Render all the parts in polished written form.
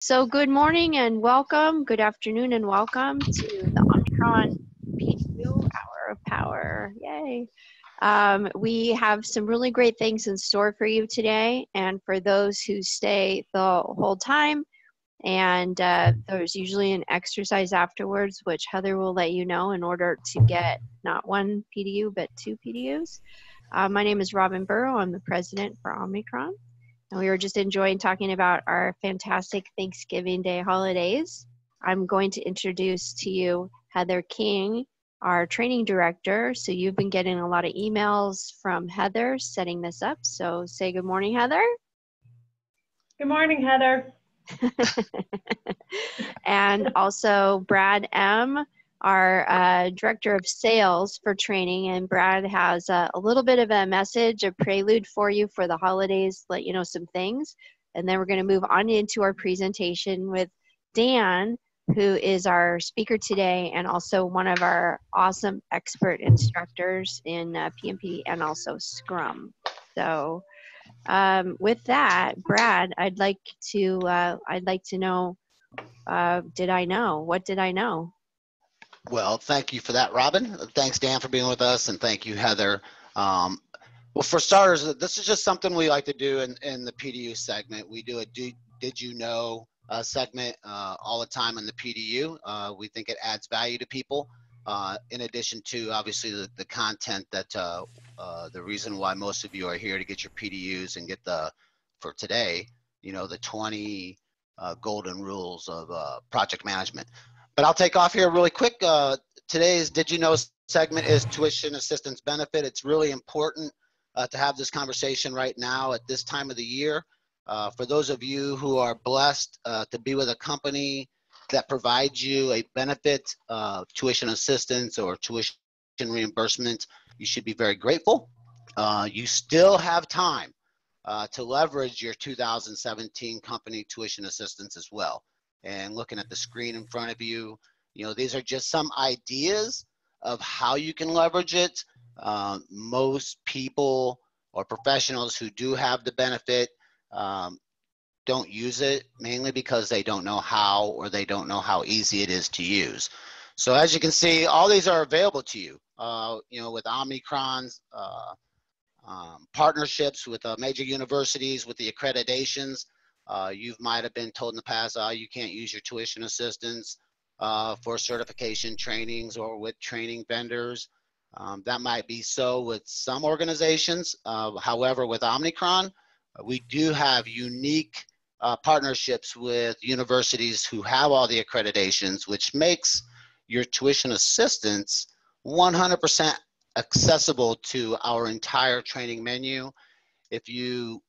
So good morning and welcome, good afternoon and welcome to the Omnicron PDU Hour of Power. Yay. We have some really great things in store for you today, and for those who stay the whole time, and there's usually an exercise afterwards, which Heather will let you know in order to get not one PDU, but two PDUs. My name is Robin Burrow. I'm the president for Omnicron. And we were just enjoying talking about our fantastic Thanksgiving Day holidays. I'm going to introduce to you Heather King, our training director. So you've been getting a lot of emails from Heather setting this up. So say good morning, Heather. Good morning, Heather. And also Brad M., our director of sales for training. And Brad has a little bit of a message, a prelude for you for the holidays, let you know some things. And then we're going to move on into our presentation with Dan, who is our speaker today and also one of our awesome expert instructors in PMP and also Scrum. So with that, Brad, I'd like to know, did I know? What did I know? Well, thank you for that, Robin. Thanks, Dan, for being with us, and thank you, Heather. Well, for starters, this is just something we like to do in the PDU segment. We do a Did You Know segment all the time in the PDU. We think it adds value to people, in addition to, obviously, the content that the reason why most of you are here to get your PDUs and get for today, the 20 golden rules of project management. But I'll take off here really quick. Today's Did You Know segment is tuition assistance benefit. It's really important to have this conversation right now at this time of the year. For those of you who are blessed to be with a company that provides you a benefit, tuition assistance or tuition reimbursement, you should be very grateful. You still have time to leverage your 2017 company tuition assistance as well. And looking at the screen in front of you, these are just some ideas of how you can leverage it. Most people or professionals who do have the benefit don't use it, mainly because they don't know how, or they don't know how easy it is to use. So as you can see, all these are available to you, with Omnicron's partnerships with major universities, with the accreditations. You might have been told in the past, you can't use your tuition assistance for certification trainings or with training vendors. That might be so with some organizations. However, with Omnicron, we do have unique partnerships with universities who have all the accreditations, which makes your tuition assistance 100% accessible to our entire training menu. If you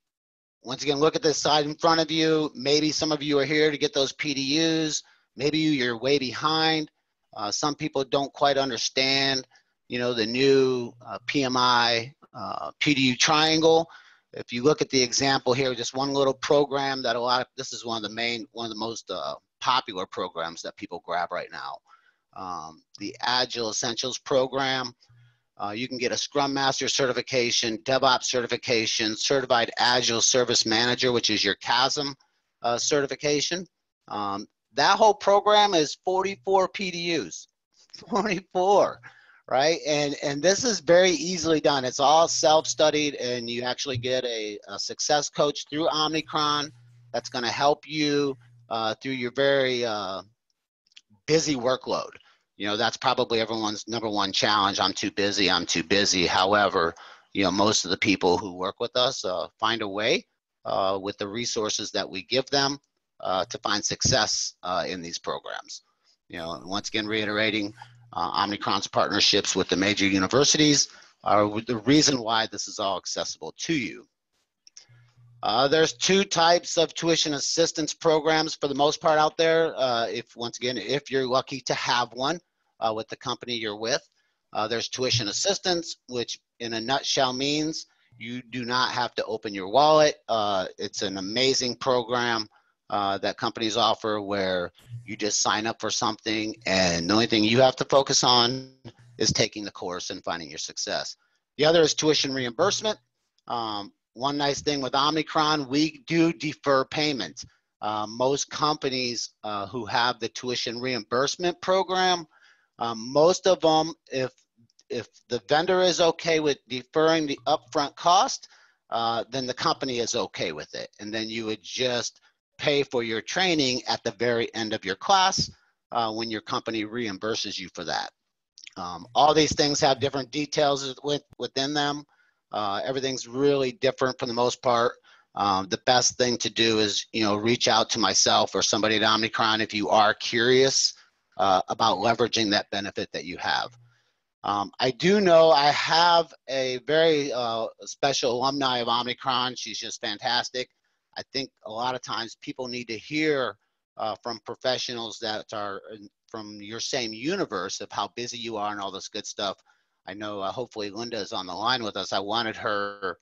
once again, look at this slide in front of you. Maybe some of you are here to get those PDUs. Maybe you're way behind. Some people don't quite understand, the new PMI PDU triangle. If you look at the example here, just one little program that this is one of the most popular programs that people grab right now. The Agile Essentials program. You can get a Scrum Master certification, DevOps certification, Certified Agile Service Manager, which is your CASM certification. That whole program is 44 PDUs, 44, right? And this is very easily done. It's all self-studied, and you actually get a success coach through Omnicron that's going to help you through your very busy workload. That's probably everyone's number one challenge. I'm too busy. I'm too busy. However, most of the people who work with us find a way with the resources that we give them to find success in these programs. Once again, reiterating, Omnicron's partnerships with the major universities are the reason why this is all accessible to you. There's two types of tuition assistance programs for the most part out there. If you're lucky to have one with the company you're with, there's tuition assistance, which in a nutshell means you do not have to open your wallet. It's an amazing program that companies offer where you just sign up for something, and the only thing you have to focus on is taking the course and finding your success. The other is tuition reimbursement. One nice thing with Omnicron, we do defer payment. Most companies who have the tuition reimbursement program, most of them, if the vendor is okay with deferring the upfront cost, then the company is okay with it. And then you would just pay for your training at the very end of your class when your company reimburses you for that. All these things have different details within them. Everything's really different for the most part. The best thing to do is, reach out to myself or somebody at Omnicron if you are curious about leveraging that benefit that you have. I do know I have a very special alumni of Omnicron. She's just fantastic. I think a lot of times people need to hear from professionals that are from your same universe of how busy you are and all this good stuff. I know hopefully Linda is on the line with us. I wanted her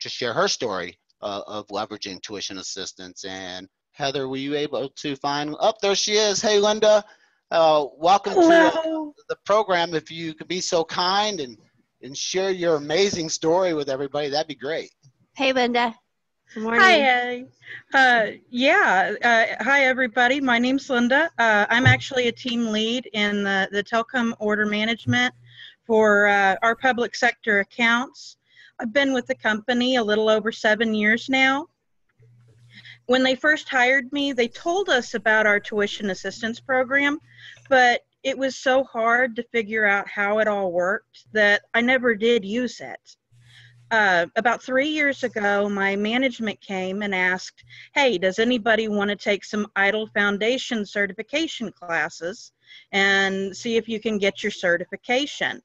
to share her story of leveraging tuition assistance. And Heather, were you able to find, oh, there she is. Hey, Linda. Welcome to the program. If you could be so kind and share your amazing story with everybody, that'd be great. Hey, Linda. Good morning. Hi. Hi, everybody. My name's Linda. I'm actually a team lead in the telecom order management for our public sector accounts. I've been with the company a little over 7 years now. When they first hired me, they told us about our tuition assistance program, but it was so hard to figure out how it all worked that I never did use it. About 3 years ago, my management came and asked, hey, does anybody want to take some EIDL Foundation certification classes and see if you can get your certification?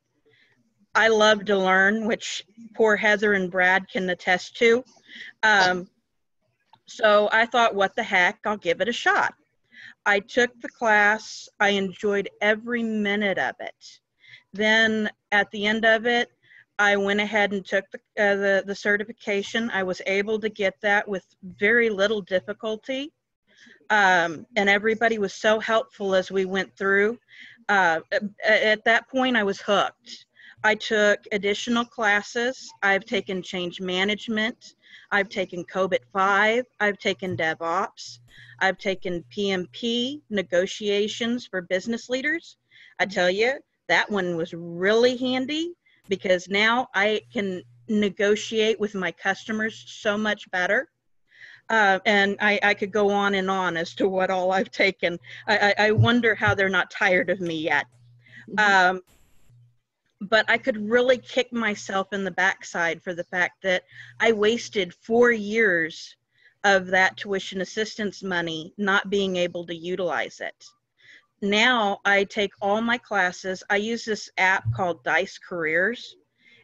I love to learn, which poor Heather and Brad can attest to. So I thought, what the heck, I'll give it a shot. I took the class. I enjoyed every minute of it. Then at the end of it, I went ahead and took the certification. I was able to get that with very little difficulty. And everybody was so helpful as we went through. At that point, I was hooked. I took additional classes. I've taken change management. I've taken COBIT 5. I've taken DevOps. I've taken PMP, negotiations for business leaders. I tell you, that one was really handy because now I can negotiate with my customers so much better. And I could go on and on as to what all I've taken. I wonder how they're not tired of me yet. But I could really kick myself in the backside for the fact that I wasted 4 years of that tuition assistance money not being able to utilize it. Now I take all my classes. I use this app called Dice Careers,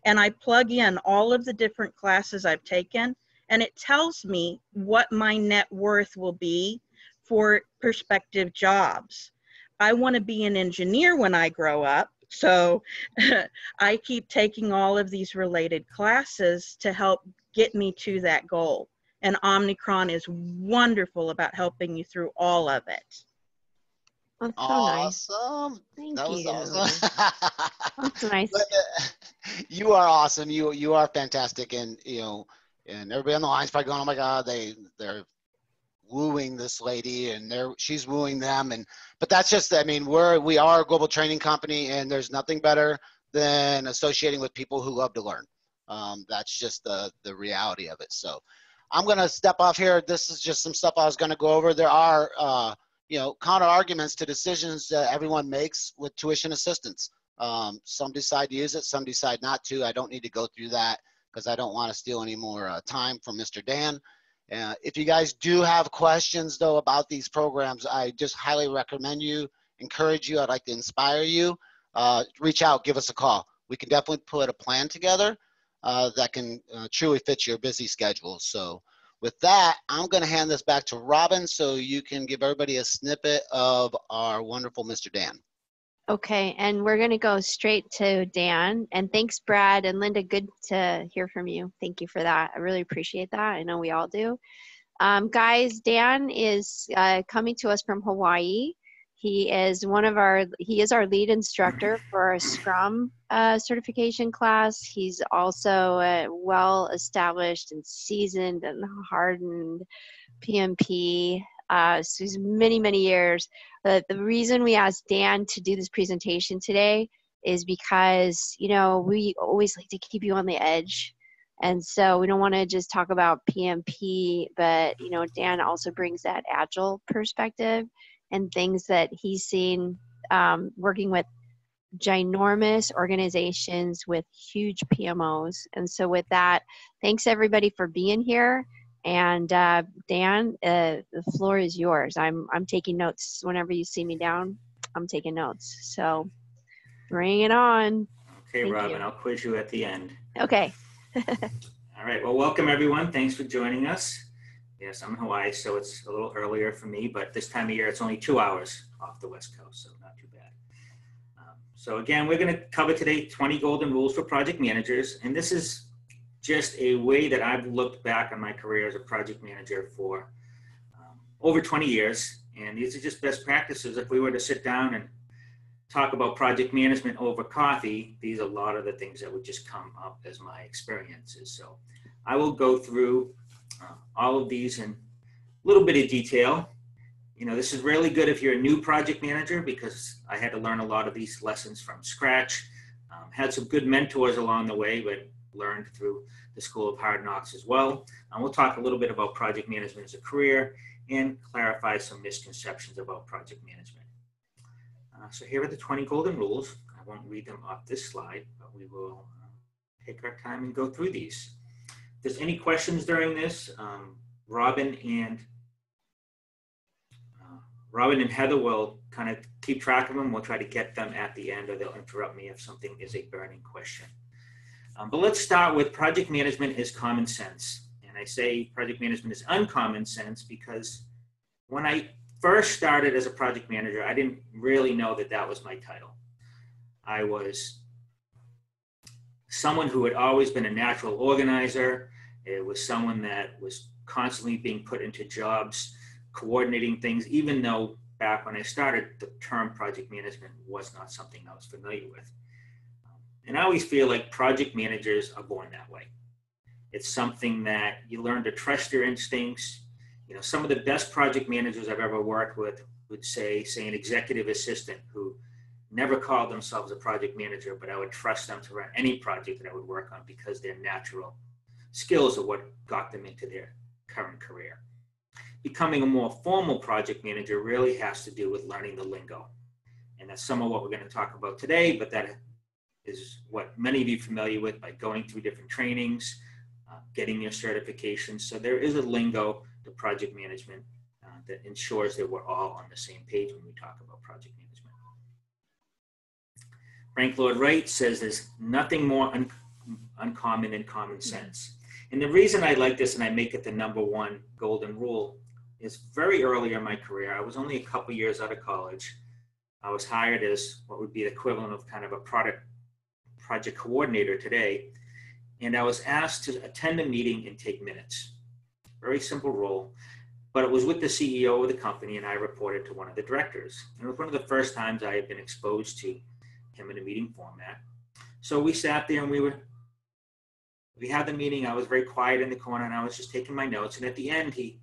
and I plug in all of the different classes I've taken, and it tells me what my net worth will be for prospective jobs. I want to be an engineer when I grow up. So I keep taking all of these related classes to help get me to that goal. And Omnicron is wonderful about helping you through all of it. That's so awesome. Nice. Thank that you. was awesome. That's nice. You are awesome. You are fantastic. And, and everybody on the line is probably going, oh my God, they're wooing this lady and she's wooing them. But that's just, we are a global training company, and there's nothing better than associating with people who love to learn. That's just the reality of it. So I'm going to step off here. This is just some stuff I was going to go over. There are, counter arguments to decisions that everyone makes with tuition assistance. Some decide to use it, some decide not to. I don't need to go through that because I don't want to steal any more time from Mr. Dan. If you guys do have questions, though, about these programs, I just highly encourage you, I'd like to inspire you. Reach out, give us a call. We can definitely put a plan together that can truly fit your busy schedule. So with that, I'm going to hand this back to Robin so you can give everybody a snippet of our wonderful Mr. Dan. Okay, and we're going to go straight to Dan. And thanks, Brad and Linda. Good to hear from you. Thank you for that. I really appreciate that. I know we all do. Guys, Dan is coming to us from Hawaii. He is our lead instructor for our Scrum certification class. He's also well established and seasoned and hardened PMP. So he's many, many years. The reason we asked Dan to do this presentation today is because, you know, we always like to keep you on the edge. And so we don't want to just talk about PMP, but, you know, Dan also brings that agile perspective and things that he's seen working with ginormous organizations with huge PMOs. And so with that, thanks everybody for being here. And Dan, the floor is yours. I'm taking notes. Whenever you see me down, I'm taking notes. So bring it on. Okay, Thank Robin, you. I'll quiz you at the end. Okay. All right, well, welcome everyone. Thanks for joining us. Yes, I'm in Hawaii, so it's a little earlier for me, but this time of year, it's only 2 hours off the West Coast, so not too bad. So again, we're gonna cover today 20 golden rules for project managers, and this is just a way that I've looked back on my career as a project manager for over 20 years. And these are just best practices. If we were to sit down and talk about project management over coffee, these are a lot of the things that would just come up as my experiences. So I will go through all of these in a little bit of detail. You know, this is really good if you're a new project manager, because I had to learn a lot of these lessons from scratch. Had some good mentors along the way, but learned through the School of Hard Knocks as well. And we'll talk a little bit about project management as a career and clarify some misconceptions about project management. So here are the 20 golden rules. I won't read them off this slide, but we will take our time and go through these. If there's any questions during this, Robin and Heather will kind of keep track of them. We'll try to get them at the end, or they'll interrupt me if something is a burning question. But let's start with project management is common sense. And I say project management is uncommon sense because when I first started as a project manager, I didn't really know that that was my title. I was someone who had always been a natural organizer. It was someone that was constantly being put into jobs, coordinating things, even though back when I started, the term project management was not something I was familiar with. And I always feel like project managers are born that way. It's something that you learn to trust your instincts. You know, some of the best project managers I've ever worked with would say an executive assistant who never called themselves a project manager, but I would trust them to run any project that I would work on because their natural skills are what got them into their current career. Becoming a more formal project manager really has to do with learning the lingo. And that's some of what we're going to talk about today, but that is what many of you are familiar with by going through different trainings, getting your certifications. So there is a lingo to project management that ensures that we're all on the same page when we talk about project management. Frank Lloyd Wright says there's nothing more uncommon than common sense. And the reason I like this and I make it the #1 golden rule is very early in my career. I was only a couple years out of college. I was hired as what would be the equivalent of kind of a project coordinator today. And I was asked to attend a meeting and take minutes. Very simple role, but it was with the CEO of the company and I reported to one of the directors. And it was one of the first times I had been exposed to him in a meeting format. So we sat there and we had the meeting. I was very quiet in the corner and I was just taking my notes. And at the end, he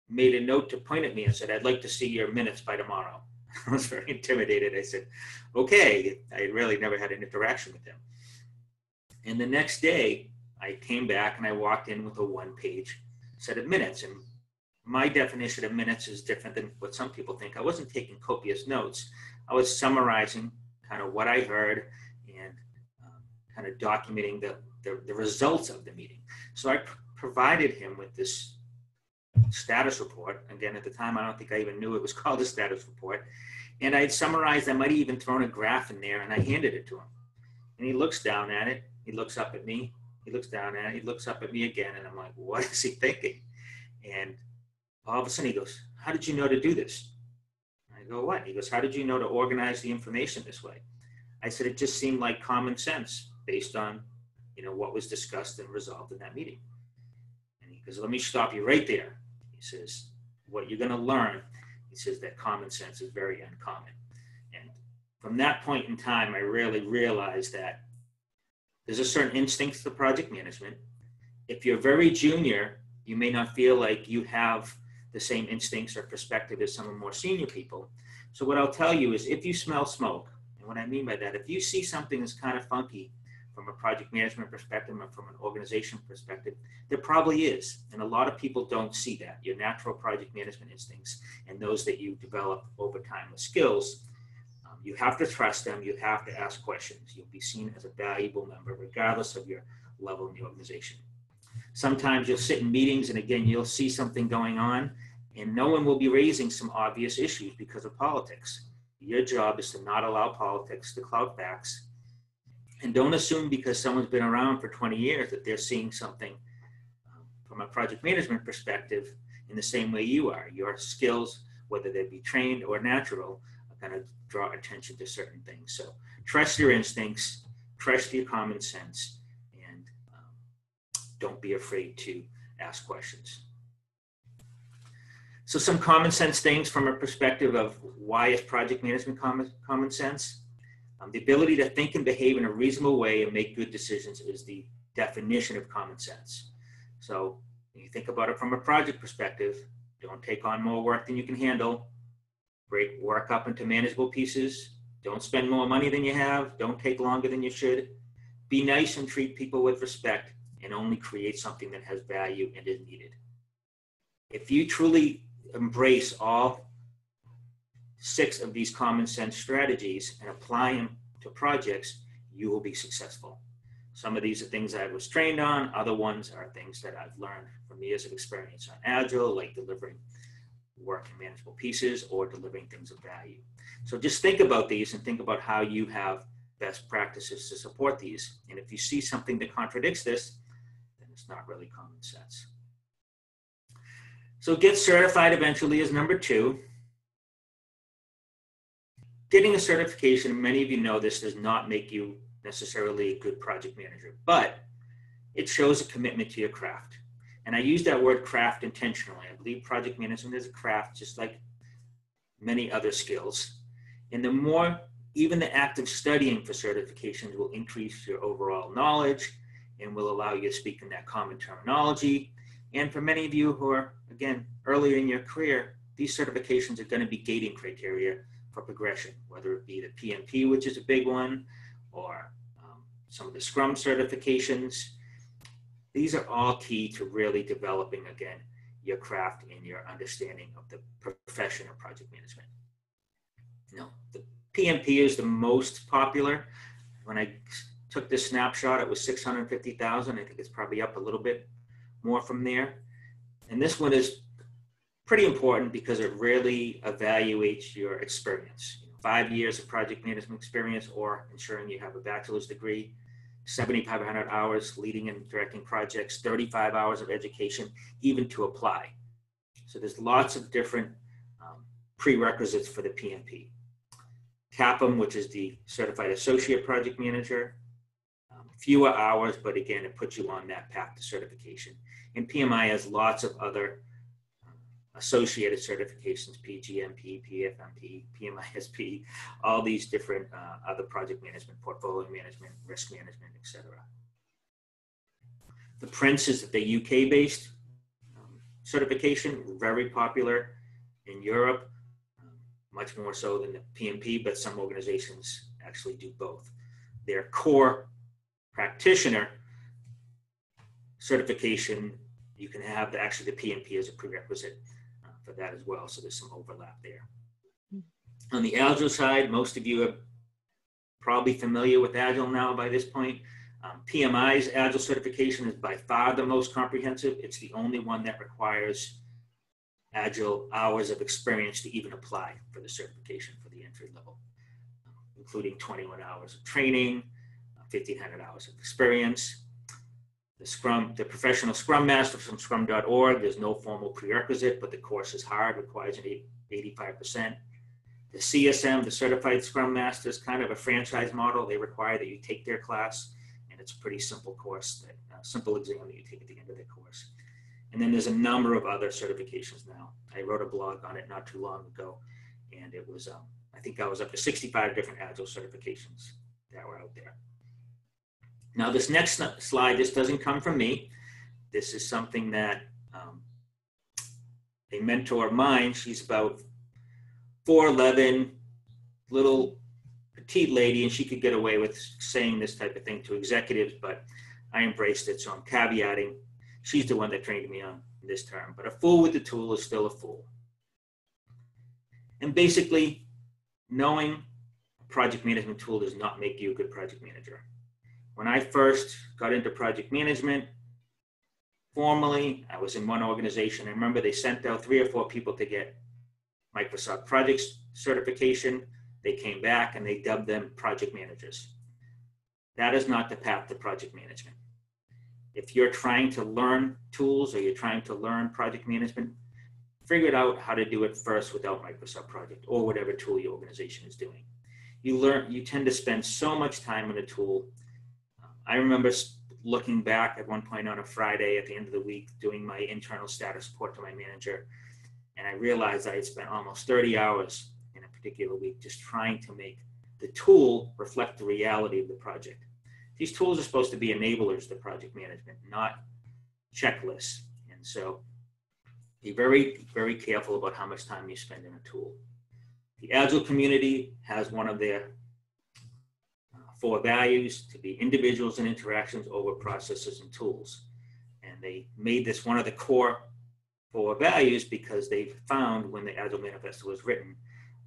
made a note to point at me and said, "I'd like to see your minutes by tomorrow." I was very intimidated. I said, okay. I really never had an interaction with him. And the next day, I came back and I walked in with a 1-page set of minutes. And my definition of minutes is different than what some people think. I wasn't taking copious notes. I was summarizing kind of what I heard and kind of documenting the results of the meeting. So I provided him with this status report. Again, at the time, I don't think I even knew it was called a status report. And I had summarized, I might have even thrown a graph in there, and I handed it to him. And he looks down at it. He looks up at me. He looks down at it. He looks up at me again. And I'm like, what is he thinking? And all of a sudden he goes, "How did you know to do this?" I go, "What?" He goes, "How did you know to organize the information this way?" I said, "It just seemed like common sense based on, what was discussed and resolved in that meeting." And he goes, "Let me stop you right there." He says, "What you're going to learn," he says, "that common sense is very uncommon." And from that point in time, I really realized that there's a certain instinct to project management. If you're very junior You may not feel like you have the same instincts or perspective as some of the more senior people. So what I'll tell you is, if you smell smoke, and what I mean by that, if you see something that's kind of funky from a project management perspective or from an organization perspective, there probably is. And a lot of people don't see that. Your natural project management instincts and those that you develop over time with skills, you have to trust them. You have to ask questions. You'll be seen as a valuable member, regardless of your level in the organization. Sometimes you'll sit in meetings and again, you'll see something going on and no one will be raising some obvious issues because of politics. Your job is to not allow politics to cloud facts. And don't assume because someone's been around for 20 years that they're seeing something from a project management perspective in the same way you are. Your skills, whether they be trained or natural, are going to draw attention to certain things. So trust your instincts, trust your common sense, and don't be afraid to ask questions. So some common sense things from a perspective of why is project management common sense? The ability to think and behave in a reasonable way and make good decisions is the definition of common sense. So when you think about it from a project perspective, don't take on more work than you can handle, break work up into manageable pieces, don't spend more money than you have, don't take longer than you should, be nice and treat people with respect, and only create something that has value and is needed. If you truly embrace all 6 of these common sense strategies and apply them to projects, you will be successful. Some of these are things I was trained on. Other ones are things that I've learned from years of experience on Agile, like delivering work in manageable pieces or delivering things of value. So just think about these and think about how you have best practices to support these. And if you see something that contradicts this, then it's not really common sense. So get certified eventually is number 2. Getting a certification, many of you know this, does not make you necessarily a good project manager, but it shows a commitment to your craft. And I use that word craft intentionally. I believe project management is a craft, just like many other skills. And the more, even the act of studying for certifications will increase your overall knowledge and will allow you to speak in that common terminology. And for many of you who are, again, earlier in your career, these certifications are going to be gating criteria for progression, whether it be the PMP, which is a big one, or some of the Scrum certifications. These are all key to really developing, again, your craft and your understanding of the profession of project management. Now, the PMP is the most popular. When I took this snapshot, it was 650,000. I think it's probably up a little bit more from there. And this one is pretty important because it really evaluates your experience. 5 years of project management experience, or ensuring you have a bachelor's degree, 7,500 hours leading and directing projects, 35 hours of education, even to apply. So there's lots of different prerequisites for the PMP. CAPM, which is the Certified Associate Project Manager, fewer hours, but again, it puts you on that path to certification. And PMI has lots of other associated certifications, PGMP, PFMP, PMISP, all these different other project management, portfolio management, risk management, etc. The Prince is the UK-based certification, very popular in Europe, much more so than the PMP, but some organizations actually do both. Their core practitioner certification, you can have actually the PMP as a prerequisite for that as well. So there's some overlap there. On the Agile side, most of you are probably familiar with Agile now by this point. PMI's Agile certification is by far the most comprehensive. It's the only one that requires Agile hours of experience to even apply for the certification for the entry level, including 21 hours of training, 1,500 hours of experience. The professional Scrum Master from scrum.org, there's no formal prerequisite, but the course is hard, requires an 85%. The CSM, the Certified Scrum Master, is kind of a franchise model. They require that you take their class, and it's a pretty simple course, simple exam that you take at the end of the course. And then there's a number of other certifications now. I wrote a blog on it not too long ago, and it was, I think I was up to 65 different Agile certifications that were out there. Now this next slide, this doesn't come from me. This is something that A mentor of mine, she's about 4'11", little petite lady, and she could get away with saying this type of thing to executives, but I embraced it, so I'm caveating. She's the one that trained me on this term, but a fool with the tool is still a fool. And basically, knowing a project management tool does not make you a good project manager. When I first got into project management, formally, I was in one organization. I remember they sent out 3 or 4 people to get Microsoft Projects certification. They came back and they dubbed them project managers. That is not the path to project management. If you're trying to learn tools or you're trying to learn project management, figure out how to do it first without Microsoft Project or whatever tool your organization is doing. You tend to spend so much time on a tool. I remember looking back at one point on a Friday at the end of the week, doing my internal status report to my manager, and I realized I had spent almost 30 hours in a particular week just trying to make the tool reflect the reality of the project. These tools are supposed to be enablers to project management, not checklists. And so be very, very careful about how much time you spend in a tool. The Agile community has one of their 4 values to be individuals and interactions over processes and tools. And they made this one of the core 4 values because they found when the Agile Manifesto was written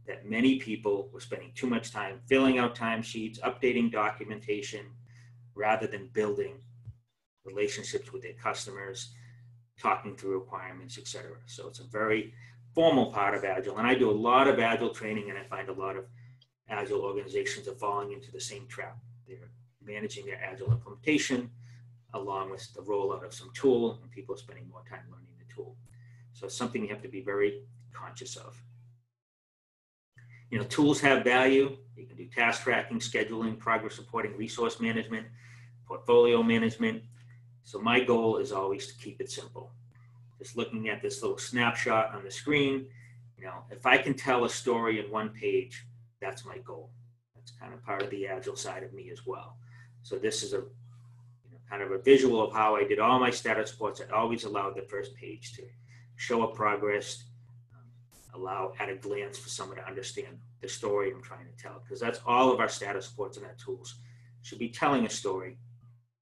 that many people were spending too much time filling out timesheets, updating documentation, rather than building relationships with their customers, talking through requirements, etc. So it's a very formal part of Agile. And I do a lot of Agile training, and I find a lot of Agile organizations are falling into the same trap. They're managing their Agile implementation along with the rollout of some tool, and people are spending more time learning the tool. So it's something you have to be very conscious of. You know, tools have value. You can do task tracking, scheduling, progress reporting, resource management, portfolio management. So my goal is always to keep it simple. Just looking at this little snapshot on the screen, you know, if I can tell a story in 1 page, that's my goal. That's kind of part of the Agile side of me as well. So this is a kind of a visual of how I did all my status reports. I always allowed the first page to show a progress, allow at a glance for someone to understand the story I'm trying to tell, because that's all of our status reports and our tools should be telling a story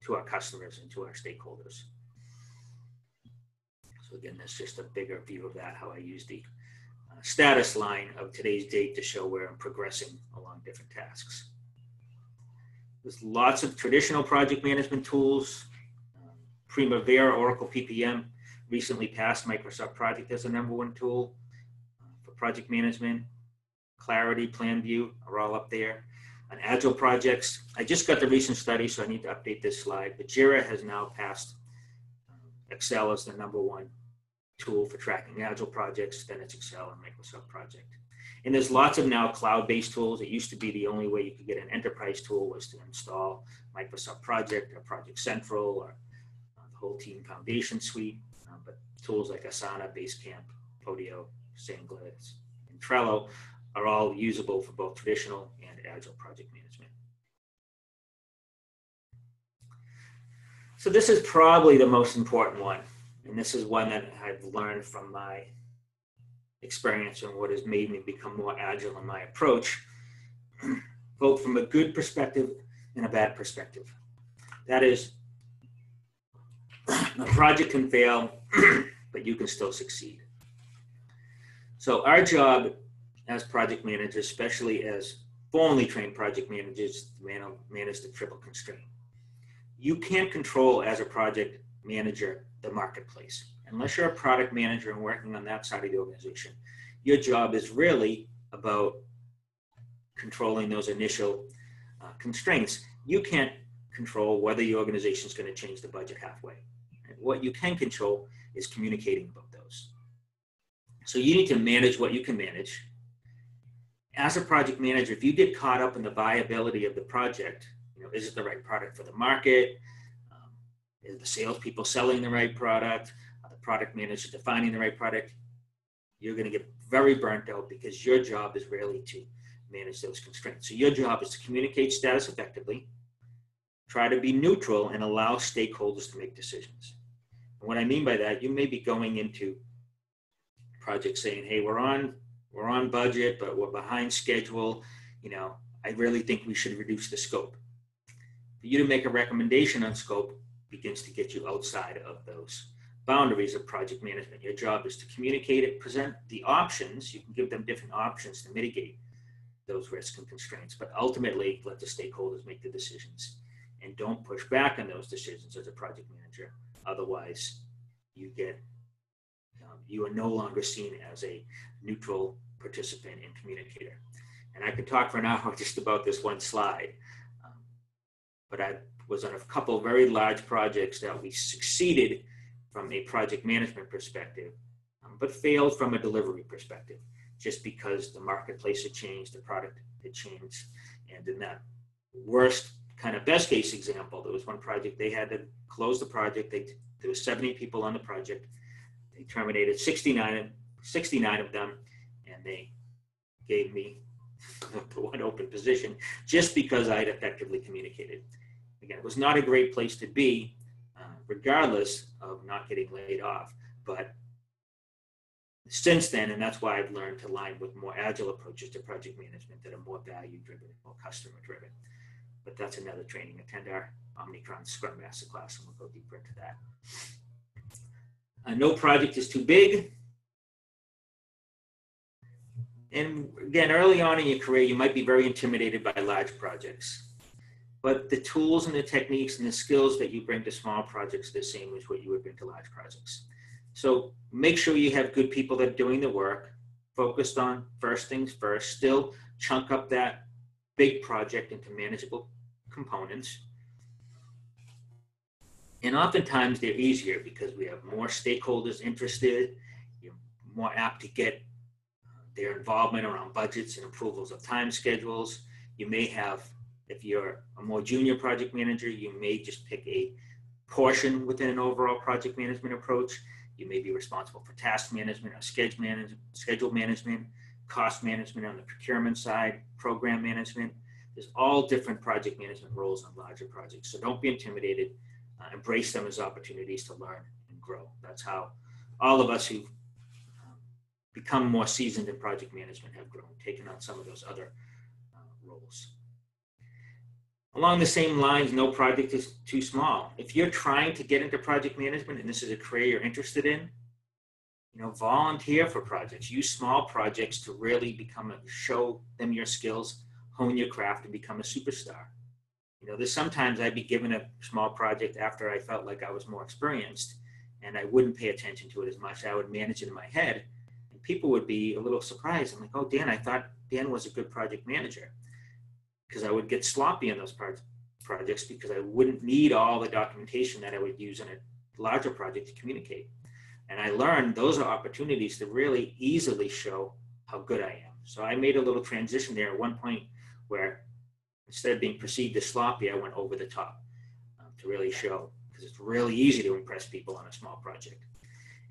to our customers and to our stakeholders. So again, that's just a bigger view of that, how I use the status line of today's date to show where I'm progressing along different tasks. There's lots of traditional project management tools. Primavera, Oracle PPM recently passed Microsoft Project as the #1 tool for project management. Clarity, PlanView are all up there. On Agile projects, I just got the recent study, so I need to update this slide, but Jira has now passed Excel as the #1 tool for tracking Agile projects. Then it's Excel and Microsoft Project. And there's lots of now cloud-based tools. It used to be the only way you could get an enterprise tool was to install Microsoft Project or Project Central or the whole Team Foundation suite. But tools like Asana, Basecamp, Podio, SandGlass, and Trello are all usable for both traditional and Agile project management. So this is probably the most important one. And this is one that I've learned from my experience and what has made me become more agile in my approach, both from a good perspective and a bad perspective. That is, a project can fail, but you can still succeed. So our job as project managers, especially as formally trained project managers, to manage the triple constraint. You can't control, as a project manager, the marketplace. Unless you're a product manager and working on that side of the organization, your job is really about controlling those initial constraints. You can't control whether your organization is going to change the budget halfway. And what you can control is communicating about those. So you need to manage what you can manage. As a project manager, if you get caught up in the viability of the project, is it the right product for the market? Is the salespeople selling the right product? Are the product manager defining the right product? You're going to get very burnt out because your job is really to manage those constraints. So your job is to communicate status effectively, try to be neutral, and allow stakeholders to make decisions. And what I mean by that, you may be going into projects saying, hey, we're on budget, but we're behind schedule. You know, I really think we should reduce the scope. For you to make a recommendation on scope begins to get you outside of those boundaries of project management. Your job is to communicate it, present the options. You can give them different options to mitigate those risks and constraints, but ultimately let the stakeholders make the decisions, and don't push back on those decisions as a project manager. Otherwise, you are no longer seen as a neutral participant and communicator. And I could talk for an hour just about this one slide, but I was on a couple very large projects that we succeeded from a project management perspective, but failed from a delivery perspective, just because the marketplace had changed, the product had changed. And in that worst kind of best case example, there was one project, they had to close the project. There was 70 people on the project. They terminated 69 of them, and they gave me the one open position just because I had effectively communicated. Again, it was not a great place to be, regardless of not getting laid off. But since then, and that's why I've learned to align with more agile approaches to project management that are more value-driven, more customer-driven. But that's another training. Attend our Omnikron Scrum Master class, and we'll go deeper into that. No project is too big. And again, early on in your career, you might be very intimidated by large projects. But the tools and the techniques and the skills that you bring to small projects are the same as what you would bring to large projects. So make sure you have good people that are doing the work, focused on first things first, still chunk up that big project into manageable components. And oftentimes they're easier because we have more stakeholders interested. You're more apt to get their involvement around budgets and approvals of time schedules. You may have, if you're a more junior project manager, you may just pick a portion within an overall project management approach. You may be responsible for task management or schedule management, cost management on the procurement side, program management. There's all different project management roles on larger projects. So don't be intimidated. Embrace them as opportunities to learn and grow. That's how all of us who've become more seasoned in project management have grown, taken on some of those other roles. Along the same lines, no project is too small. If you're trying to get into project management and this is a career you're interested in, volunteer for projects. Use small projects to really show them your skills, hone your craft, and become a superstar. There's sometimes I'd be given a small project after I felt like I was more experienced, and I wouldn't pay attention to it as much. I would manage it in my head, and people would be a little surprised. I'm like, oh, Dan, I thought Dan was a good project manager, because I would get sloppy on those projects because I wouldn't need all the documentation that I would use in a larger project to communicate. And I learned those are opportunities to really easily show how good I am. So I made a little transition there at one point where instead of being perceived as sloppy, I went over the top to really show, because it's really easy to impress people on a small project.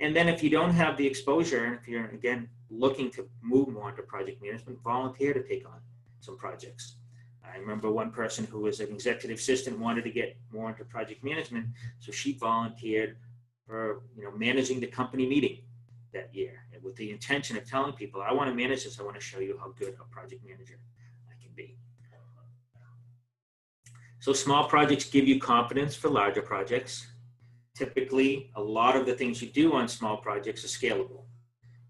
And then if you don't have the exposure, and if you're, again, looking to move more into project management, volunteer to take on some projects. I remember one person who was an executive assistant wanted to get more into project management, so she volunteered for managing the company meeting that year, and with the intention of telling people, I want to manage this, I want to show you how good a project manager I can be. So small projects give you confidence for larger projects. Typically, a lot of the things you do on small projects are scalable.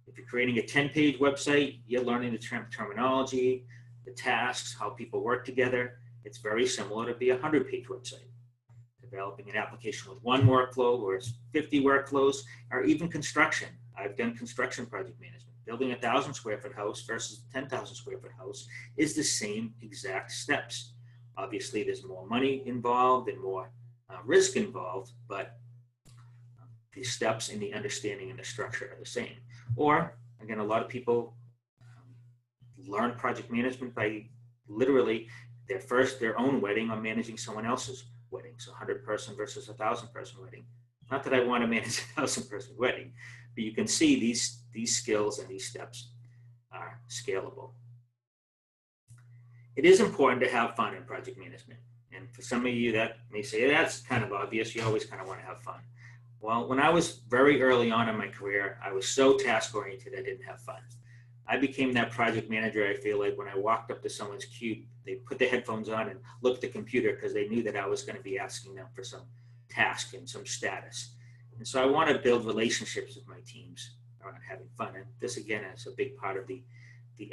If you're creating a 10-page website, you're learning the terminology, the tasks, how people work together. It's very similar to be a 100-page website. Developing an application with one workflow or 50 workflows, or even construction. I've done construction project management. Building a 1,000 square foot house versus a 10,000 square foot house is the same exact steps. Obviously, there's more money involved and more risk involved, but the steps and the understanding and the structure are the same. Or, again, a lot of people learn project management by literally their own wedding or managing someone else's wedding. So 100-person versus 1,000-person wedding. Not that I want to manage a 1,000-person wedding, but you can see these skills and these steps are scalable. It is important to have fun in project management. And for some of you that may say, that's kind of obvious, you always kind of want to have fun. Well, when I was very early on in my career, I was so task-oriented I didn't have fun. I became that project manager, I feel like, when I walked up to someone's cube, they put the headphones on and looked at the computer because they knew that I was going to be asking them for some task and some status. And so I want to build relationships with my teams around having fun. And this, again, is a big part of the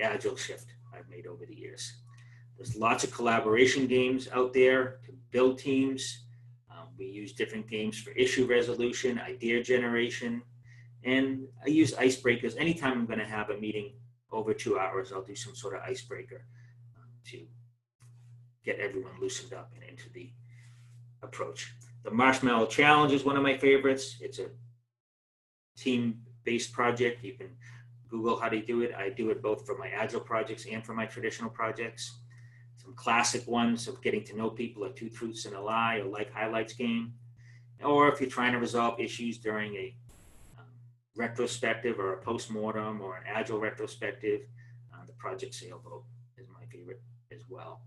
agile shift I've made over the years. There's lots of collaboration games out there to build teams. We use different games for issue resolution, idea generation, and I use icebreakers. Anytime I'm going to have a meeting over 2 hours, I'll do some sort of icebreaker to get everyone loosened up and into the approach. The Marshmallow Challenge is one of my favorites. It's a team-based project. You can Google how to do it. I do it both for my agile projects and for my traditional projects. Some classic ones of getting to know people, a 2 truths and a lie, or like highlights game. Or if you're trying to resolve issues during a retrospective or a postmortem or an agile retrospective, the project sailboat is my favorite as well.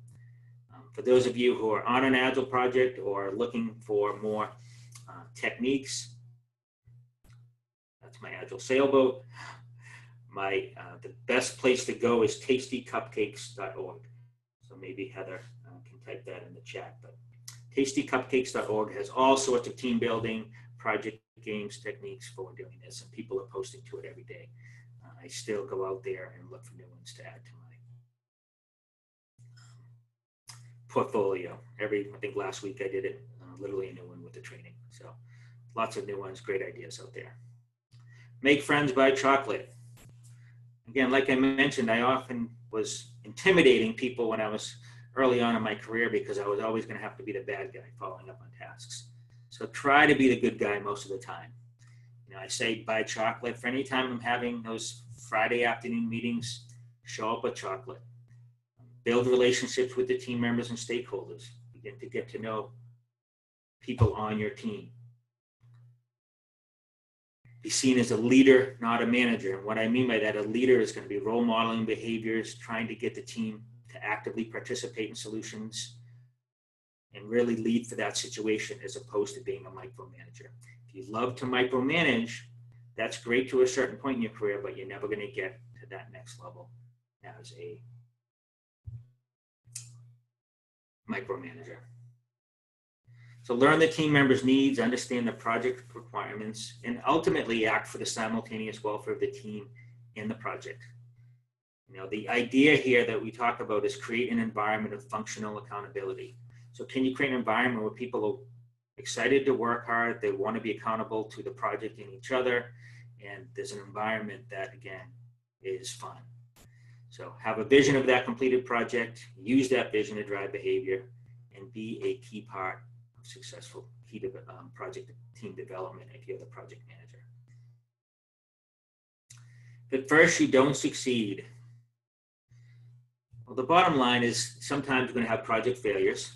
For those of you who are on an agile project or looking for more techniques, that's my agile sailboat. The best place to go is tastycupcakes.org. So maybe Heather can type that in the chat. But tastycupcakes.org has all sorts of team building, project games, techniques for doing this, and people are posting to it every day. I still go out there and look for new ones to add to my portfolio. I think last week I did it, literally a new one with the training. So lots of new ones, great ideas out there. Make friends, buy chocolate. Again, like I mentioned, I often was intimidating people when I was early on in my career because I was always going to have to be the bad guy following up on tasks. So try to be the good guy most of the time. I say buy chocolate. For any time I'm having those Friday afternoon meetings, show up with chocolate. Build relationships with the team members and stakeholders. Begin to get to know people on your team. Be seen as a leader, not a manager. And what I mean by that, a leader is going to be role modeling behaviors, trying to get the team to actively participate in solutions and really lead for that situation as opposed to being a micromanager. If you love to micromanage, that's great to a certain point in your career, but you're never going to get to that next level as a micromanager. So learn the team members' needs, understand the project requirements, and ultimately act for the simultaneous welfare of the team and the project. The idea here that we talk about is create an environment of functional accountability. So can you create an environment where people are excited to work hard, they want to be accountable to the project and each other, and there's an environment that, again, is fun. So have a vision of that completed project, use that vision to drive behavior, and be a key part of successful project team development if you're the project manager. If at first you don't succeed, well, the bottom line is sometimes you're going to have project failures.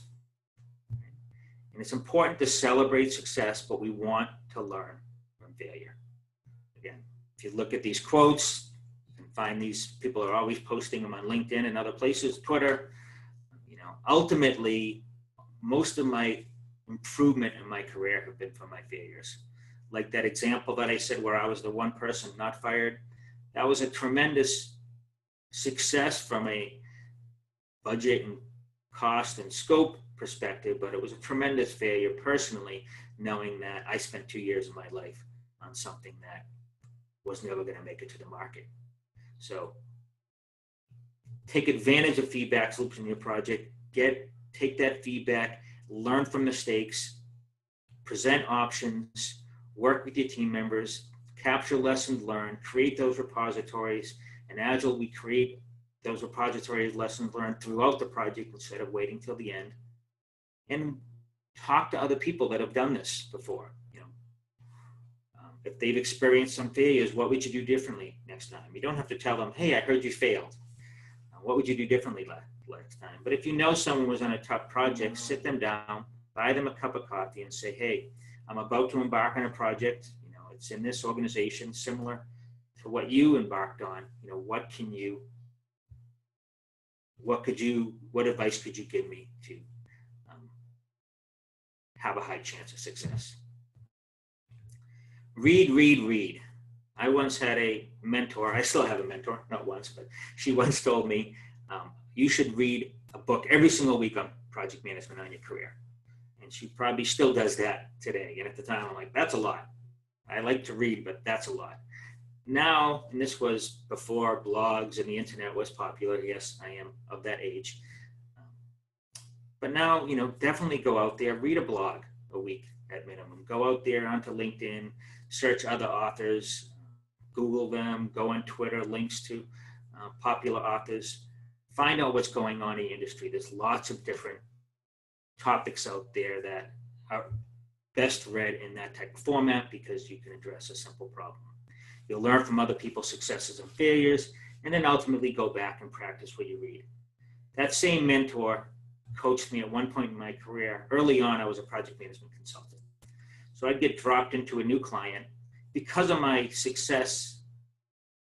And it's important to celebrate success, but we want to learn from failure. Again, if you look at these quotes and find these people are always posting them on LinkedIn and other places, Twitter, ultimately, most of my improvement in my career have been from my failures. Like that example that I said where I was the one person not fired, that was a tremendous success from a budget and cost and scope perspective, but it was a tremendous failure personally, knowing that I spent 2 years of my life on something that was never going to make it to the market. So take advantage of feedback loops in your project, take that feedback, learn from mistakes, present options, work with your team members, capture lessons learned, create those repositories. In Agile, we create those repositories, lessons learned throughout the project instead of waiting till the end. And talk to other people that have done this before. If they've experienced some failures, what would you do differently next time? You don't have to tell them, hey, I heard you failed. What would you do differently next time? But if you know someone was on a tough project, sit them down, buy them a cup of coffee and say, hey, I'm about to embark on a project. It's in this organization similar to what you embarked on. What advice could you give me to have a high chance of success? read, read, read. I once had a mentor, I still have a mentor, not once, but she once told me, you should read a book every single week on project management on your career. And she probably still does that today. And at the time, I'm like, that's a lot. I like to read, but that's a lot. Now, and this was before blogs and the internet was popular. Yes, I am of that age. But now, you know, definitely go out there, read a blog a week at minimum. Go out there onto LinkedIn, search other authors, Google them, go on Twitter, links to popular authors. Find out what's going on in the industry. There's lots of different topics out there that are best read in that type of format because you can address a simple problem. You'll learn from other people's successes and failures, and then ultimately go back and practice what you read. That same mentor coached me at one point in my career. Early on, I was a project management consultant. So I'd get dropped into a new client. Because of my success,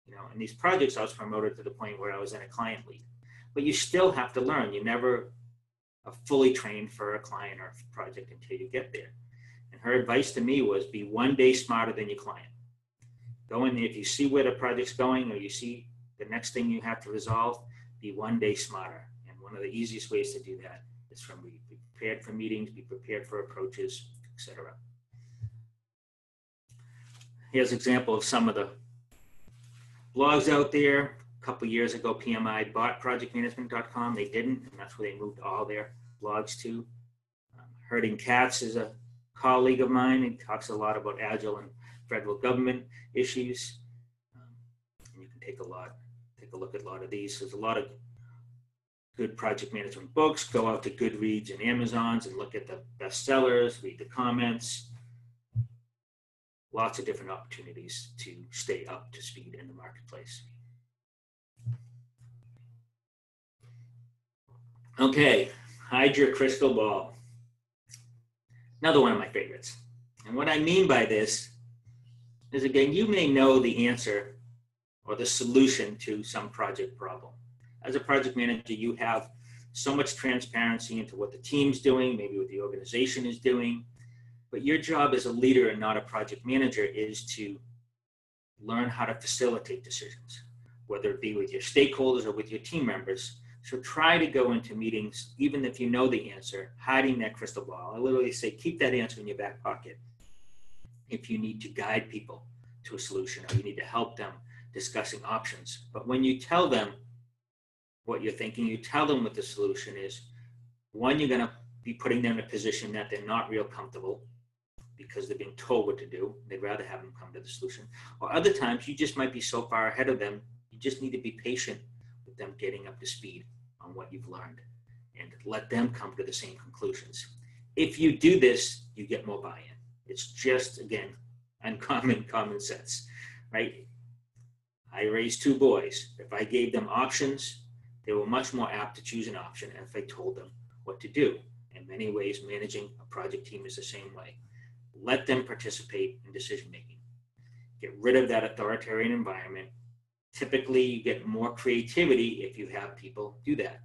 you know, in these projects, I was promoted to the point where I was in a client lead. But you still have to learn. You never are fully trained for a client or a project until you get there. And her advice to me was be one day smarter than your client. Go in there, if you see where the project's going or you see the next thing you have to resolve, be one day smarter. And one of the easiest ways to do that is from be prepared for meetings, be prepared for approaches, etc. Here's an example of some of the blogs out there. A couple of years ago, PMI bought projectmanagement.com. They didn't, and that's where they moved all their blogs to. Herding Cats is a colleague of mine. He talks a lot about agile and federal government issues. And you can take a look at a lot of these. There's a lot of good project management books. Go out to Goodreads and Amazons and look at the bestsellers, read the comments. Lots of different opportunities to stay up to speed in the marketplace. Okay, hide your crystal ball. Another one of my favorites. And what I mean by this is, again, you may know the answer or the solution to some project problem. As a project manager, you have so much transparency into what the team's doing, maybe what the organization is doing. But your job as a leader and not a project manager is to learn how to facilitate decisions, whether it be with your stakeholders or with your team members. So try to go into meetings, even if you know the answer, hiding that crystal ball. I literally say, keep that answer in your back pocket if you need to guide people to a solution or you need to help them discussing options. But when you tell them what you're thinking, you tell them what the solution is. One, you're going to be putting them in a position that they're not real comfortable because they're being told what to do. They'd rather have them come to the solution. Or other times, you just might be so far ahead of them, you just need to be patient with them getting up to speed on what you've learned and let them come to the same conclusions. If you do this, you get more buy-in. It's just, again, uncommon common sense, right? I raised two boys. If I gave them options, they were much more apt to choose an option if I told them what to do. In many ways, managing a project team is the same way. Let them participate in decision-making. Get rid of that authoritarian environment. Typically, you get more creativity if you have people do that.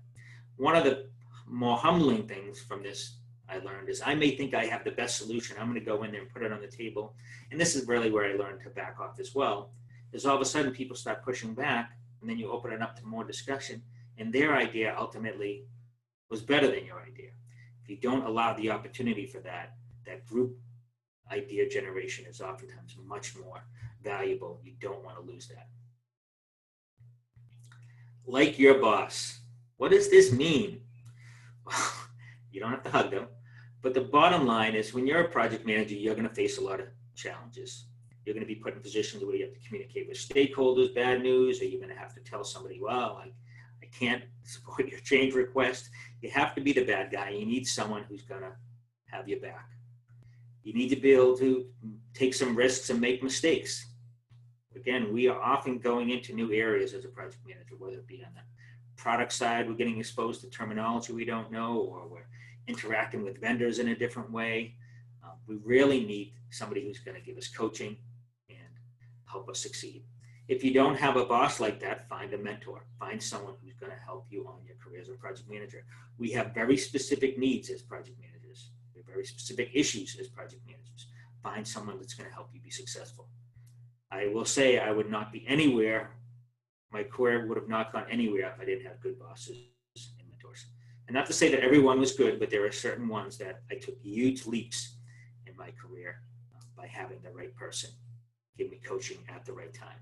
One of the more humbling things from this I learned is I may think I have the best solution. I'm going to go in there and put it on the table. And this is really where I learned to back off as well, is all of a sudden people start pushing back, and then you open it up to more discussion, and their idea ultimately was better than your idea. If you don't allow the opportunity for that, that group idea generation is oftentimes much more valuable. You don't want to lose that. Like your boss. What does this mean? Well, you don't have to hug them, but the bottom line is when you're a project manager, you're going to face a lot of challenges. You're going to be put in positions where you have to communicate with stakeholders, bad news, or you're going to have to tell somebody, well, I can't support your change request. You have to be the bad guy. You need someone who's going to have your back. You need to be able to take some risks and make mistakes. Again, we are often going into new areas as a project manager, whether it be on the product side, we're getting exposed to terminology we don't know, or we're interacting with vendors in a different way. We really need somebody who's going to give us coaching and help us succeed. If you don't have a boss like that, find a mentor. Find someone who's going to help you on your career as a project manager. We have very specific needs as project managers. We have very specific issues as project managers. find someone that's going to help you be successful. I will say I would not be anywhere, my career would have not gone anywhere if I didn't have good bosses and mentors. And not to say that everyone was good, but there are certain ones that I took huge leaps in my career by having the right person give me coaching at the right time.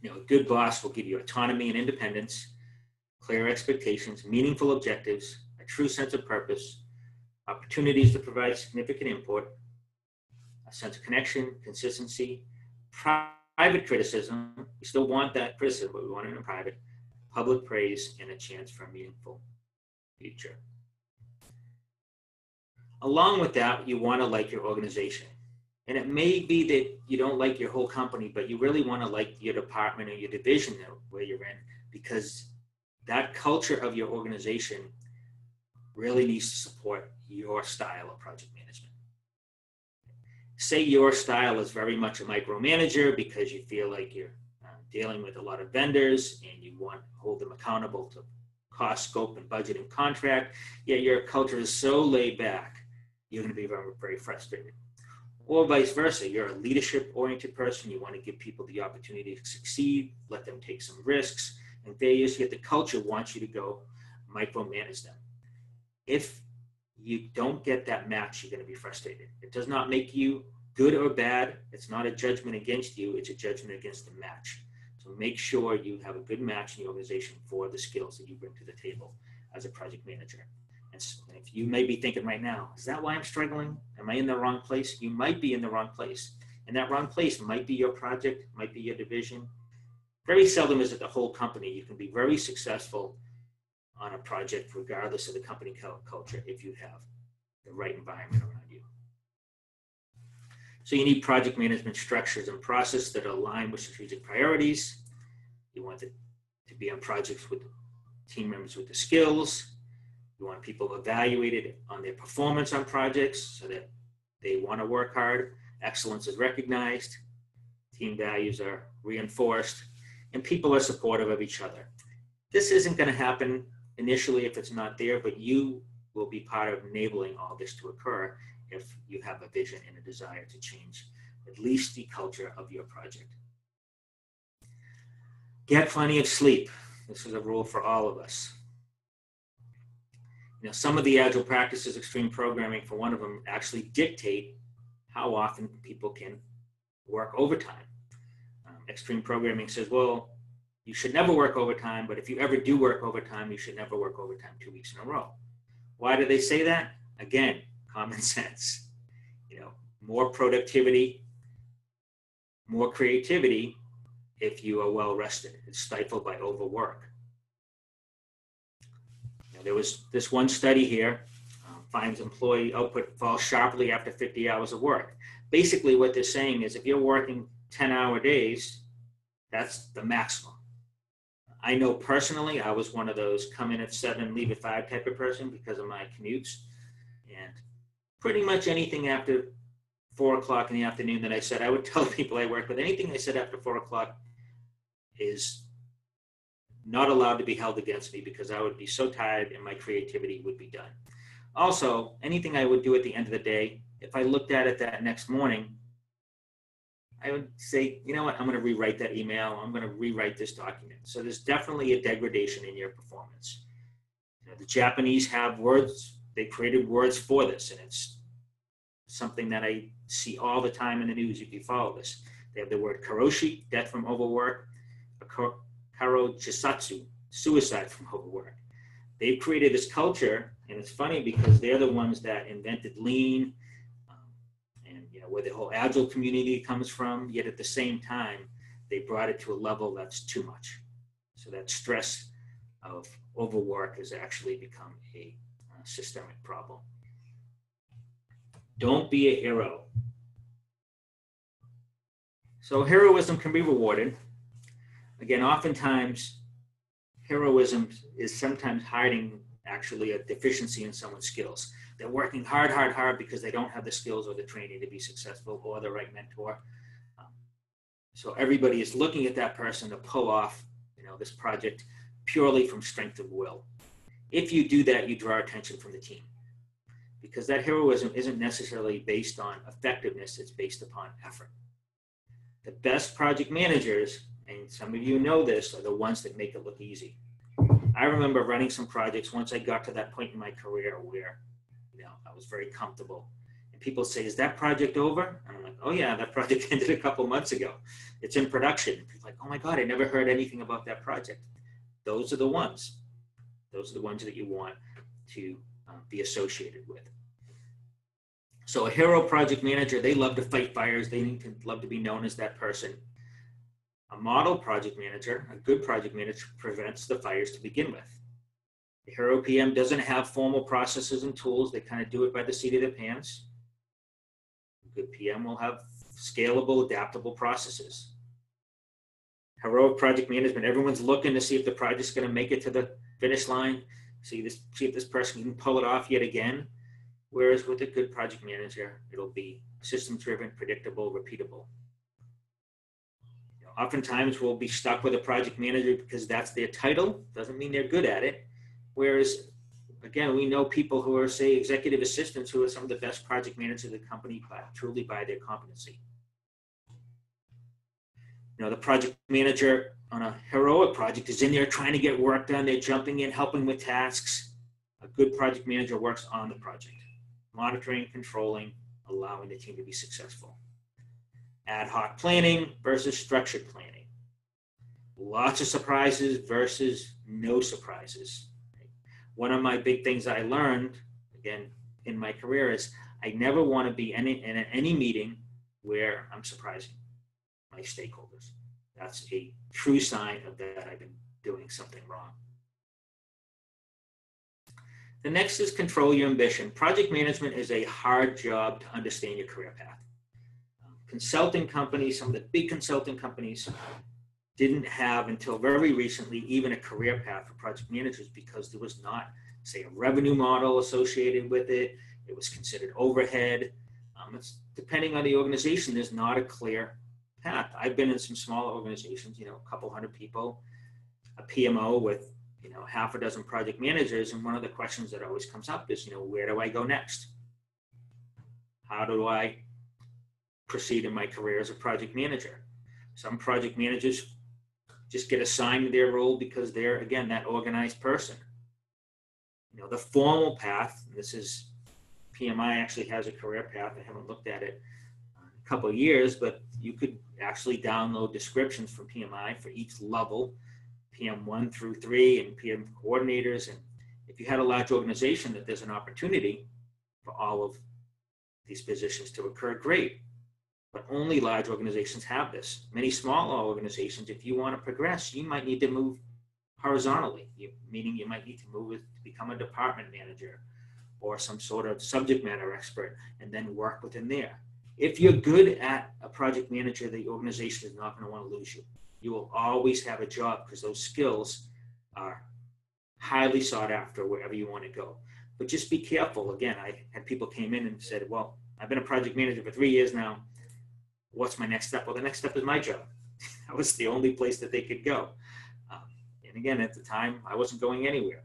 You know, a good boss will give you autonomy and independence, clear expectations, meaningful objectives, a true sense of purpose, opportunities to provide significant input, a sense of connection, consistency, private criticism. We still want that criticism, but we want it in private, public praise, and a chance for a meaningful future. Along with that, you want to like your organization. And it may be that you don't like your whole company, but you really want to like your department or your division where you're in, because that culture of your organization really needs to support your style of project management. Say your style is very much a micromanager because you feel like you're dealing with a lot of vendors and you want to hold them accountable to cost, scope, and budget and contract, yet your culture is so laid back, you're going to be very, very frustrated. Or vice versa, you're a leadership-oriented person, you want to give people the opportunity to succeed, let them take some risks and failures, yet the culture wants you to go micromanage them. If you don't get that match, you're going to be frustrated. It does not make you good or bad. It's not a judgment against you. It's a judgment against the match. So make sure you have a good match in the organization for the skills that you bring to the table as a project manager. And if you may be thinking right now, is that why I'm struggling? Am I in the wrong place? You might be in the wrong place. And that wrong place might be your project, might be your division. Very seldom is it the whole company. You can be very successful on a project regardless of the company culture if you have the right environment around you. So you need project management structures and process that align with strategic priorities. You want it to be on projects with team members with the skills. You want people evaluated on their performance on projects so that they want to work hard. Excellence is recognized. Team values are reinforced. And people are supportive of each other. This isn't going to happen initially if it's not there, but you will be part of enabling all this to occur if you have a vision and a desire to change at least the culture of your project. Get plenty of sleep. This is a rule for all of us. You know, some of the agile practices, extreme programming for one of them, actually dictate how often people can work overtime. Extreme programming says, well, you should never work overtime, but if you ever do work overtime, you should never work overtime 2 weeks in a row. Why do they say that? Again, common sense. You know, more productivity, more creativity if you are well rested. It's stifled by overwork. Now, there was this one study here, finds employee output falls sharply after 50 hours of work. Basically what they're saying is if you're working 10-hour days, that's the maximum. I know personally, I was one of those come in at 7, leave at 5 type of person because of my commutes. And pretty much anything after 4 o'clock in the afternoon that I said, I would tell people I work with, anything I said after 4 o'clock is not allowed to be held against me because I would be so tired and my creativity would be done. Also, anything I would do at the end of the day, if I looked at it that next morning, I would say, you know what, I'm going to rewrite that email. I'm going to rewrite this document. So there's definitely a degradation in your performance. You know, the Japanese have words. They created words for this, and it's something that I see all the time in the news if you follow this. They have the word karoshi, death from overwork, karo chisatsu, suicide from overwork. They've created this culture, and it's funny because they're the ones that invented lean, where the whole agile community comes from, yet at the same time, they brought it to a level that's too much. So that stress of overwork has actually become a systemic problem. Don't be a hero. So heroism can be rewarded. Again, oftentimes, heroism is sometimes hiding actually a deficiency in someone's skills. They're working hard because they don't have the skills or the training to be successful or the right mentor. So everybody is looking at that person to pull off, this project purely from strength of will. If you do that, you draw attention from the team because that heroism isn't necessarily based on effectiveness, it's based upon effort. The best project managers, and some of you know this, are the ones that make it look easy. I remember running some projects once I got to that point in my career where, I was very comfortable. And people say, is that project over? And I'm like, oh yeah, that project ended a couple months ago. It's in production. People are like, oh my God, I never heard anything about that project. Those are the ones. Those are the ones that you want to be associated with. So a hero project manager, they love to fight fires. They love to be known as that person. A model project manager, a good project manager, prevents the fires to begin with. The hero PM doesn't have formal processes and tools. They kind of do it by the seat of their pants. A good PM will have scalable, adaptable processes. Heroic project management, everyone's looking to see if the project's going to make it to the finish line, see if this person can pull it off yet again. Whereas with a good project manager, it'll be system-driven, predictable, repeatable. Oftentimes we'll be stuck with a project manager because that's their title. Doesn't mean they're good at it. Whereas, again, we know people who are, say, executive assistants who are some of the best project managers of the company truly by their competency. The project manager on a heroic project is in there trying to get work done. They're jumping in, helping with tasks. A good project manager works on the project, monitoring, controlling, allowing the team to be successful. Ad hoc planning versus structured planning. Lots of surprises versus no surprises. One of my big things I learned, again, in my career is I never want to be in any meeting where I'm surprising my stakeholders. That's a true sign of that I've been doing something wrong. The next is control your ambition. Project management is a hard job to understand your career path. Consulting companies, some of the big consulting companies didn't have until very recently even a career path for project managers because there was not, say, a revenue model associated with it. It was considered overhead. It's depending on the organization, there's not a clear path. I've been in some smaller organizations, a couple hundred people, a PMO with, half a dozen project managers. And one of the questions that always comes up is, where do I go next? How do I proceed in my career as a project manager? Some project managers just get assigned their role because they're, again, that organized person. The formal path, this is, PMI actually has a career path. I haven't looked at it in a couple of years, but you could actually download descriptions from PMI for each level, PM 1 through 3 and PM coordinators. And if you had a large organization that there's an opportunity for all of these positions to occur, great. But only large organizations have this. Many smaller organizations, if you want to progress, you might need to move horizontally, meaning you might need to move to become a department manager or some sort of subject matter expert and then work within there. If you're good at a project manager, the organization is not going to want to lose you. You will always have a job because those skills are highly sought after wherever you want to go. But just be careful. Again, I had people came in and said, well, I've been a project manager for 3 years now. What's my next step? Well, the next step is my job. That was the only place that they could go. And again, at the time, I wasn't going anywhere.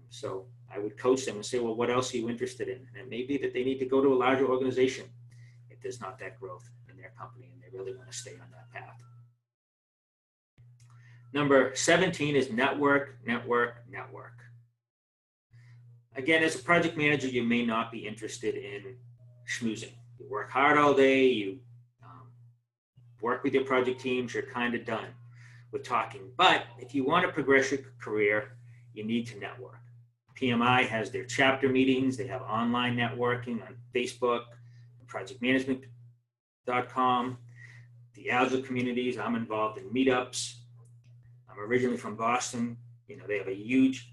So I would coach them and say, well, what else are you interested in? And it may be that they need to go to a larger organization if there's not that growth in their company and they really want to stay on that path. Number 17 is network, network, network. Again, as a project manager, you may not be interested in schmoozing. You work hard all day, you work with your project teams, you're kind of done with talking. But if you want to progress your career, you need to network. PMI has their chapter meetings. They have online networking on Facebook, projectmanagement.com, the Agile communities. I'm involved in meetups. I'm originally from Boston. They have a huge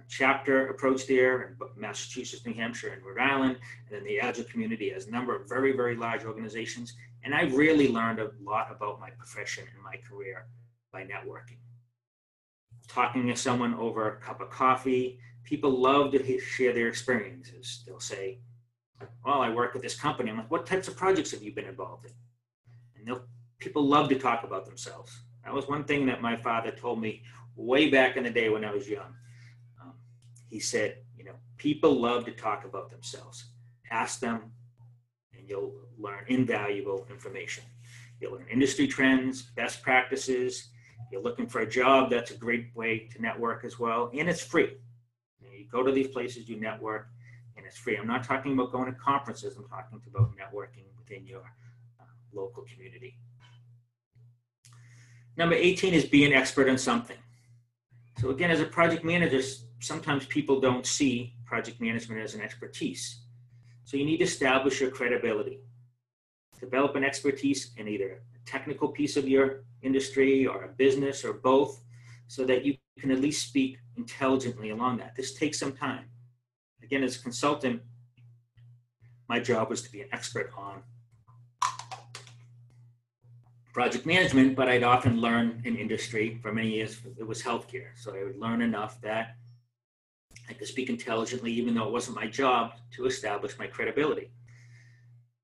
chapter approach there in Massachusetts, New Hampshire, and Rhode Island. And then the Agile community has a number of very, very large organizations. And I really learned a lot about my profession and my career by networking. Talking to someone over a cup of coffee, people love to share their experiences. They'll say, well, I work with this company. I'm like, what types of projects have you been involved in? And people love to talk about themselves. That was one thing that my father told me way back in the day when I was young. he said, you know, people love to talk about themselves. Ask them and you'll learn invaluable information. You'll learn industry trends, best practices. You're looking for a job, that's a great way to network as well. And it's free. You go to these places, you network, and it's free. I'm not talking about going to conferences. I'm talking about networking within your local community. Number 18 is be an expert in something. So again, as a project manager, sometimes people don't see project management as an expertise. So you need to establish your credibility. Develop an expertise in either a technical piece of your industry or a business or both, so that you can at least speak intelligently along that. This takes some time. Again, as a consultant, my job was to be an expert on project management, but I'd often learn in industry. For many years, it was healthcare. So I would learn enough that I could speak intelligently, even though it wasn't my job, to establish my credibility.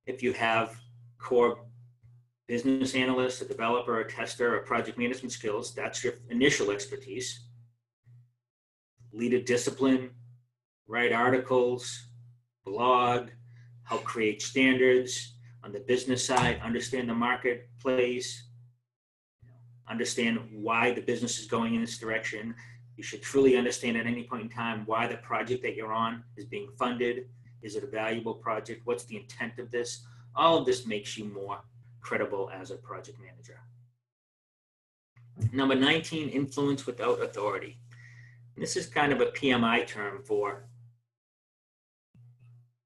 If you have core business analyst, a developer, a tester, or project management skills, that's your initial expertise. Lead a discipline, write articles, blog, help create standards. On the business side, understand the marketplace, understand why the business is going in this direction. You should truly understand at any point in time why the project that you're on is being funded. Is it a valuable project? What's the intent of this? All of this makes you more credible as a project manager. Number 19, influence without authority. And this is kind of a PMI term for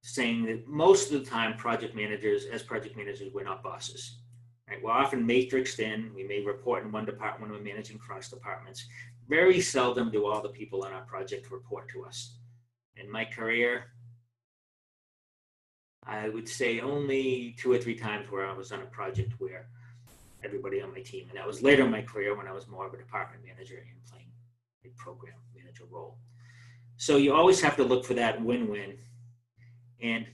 saying that most of the time project managers, we're not bosses. Right? We're often matrixed in. We may report in one department when we're managing cross departments. Very seldom do all the people on our project report to us. In my career, I would say only 2 or 3 times where I was on a project where everybody on my team, and that was later in my career when I was more of a department manager and playing a program manager role. So you always have to look for that win-win, and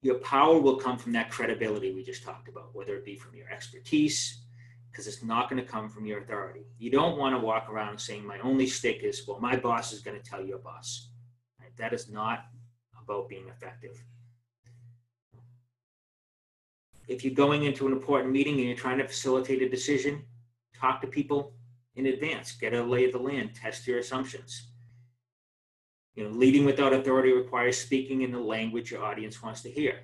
your power will come from that credibility we just talked about, whether it be from your expertise, because it's not going to come from your authority. You don't want to walk around saying my only stick is, well, my boss is going to tell your boss. Right? That is not about being effective. If you're going into an important meeting and you're trying to facilitate a decision, talk to people in advance, get a lay of the land, test your assumptions. Leading without authority requires speaking in the language your audience wants to hear.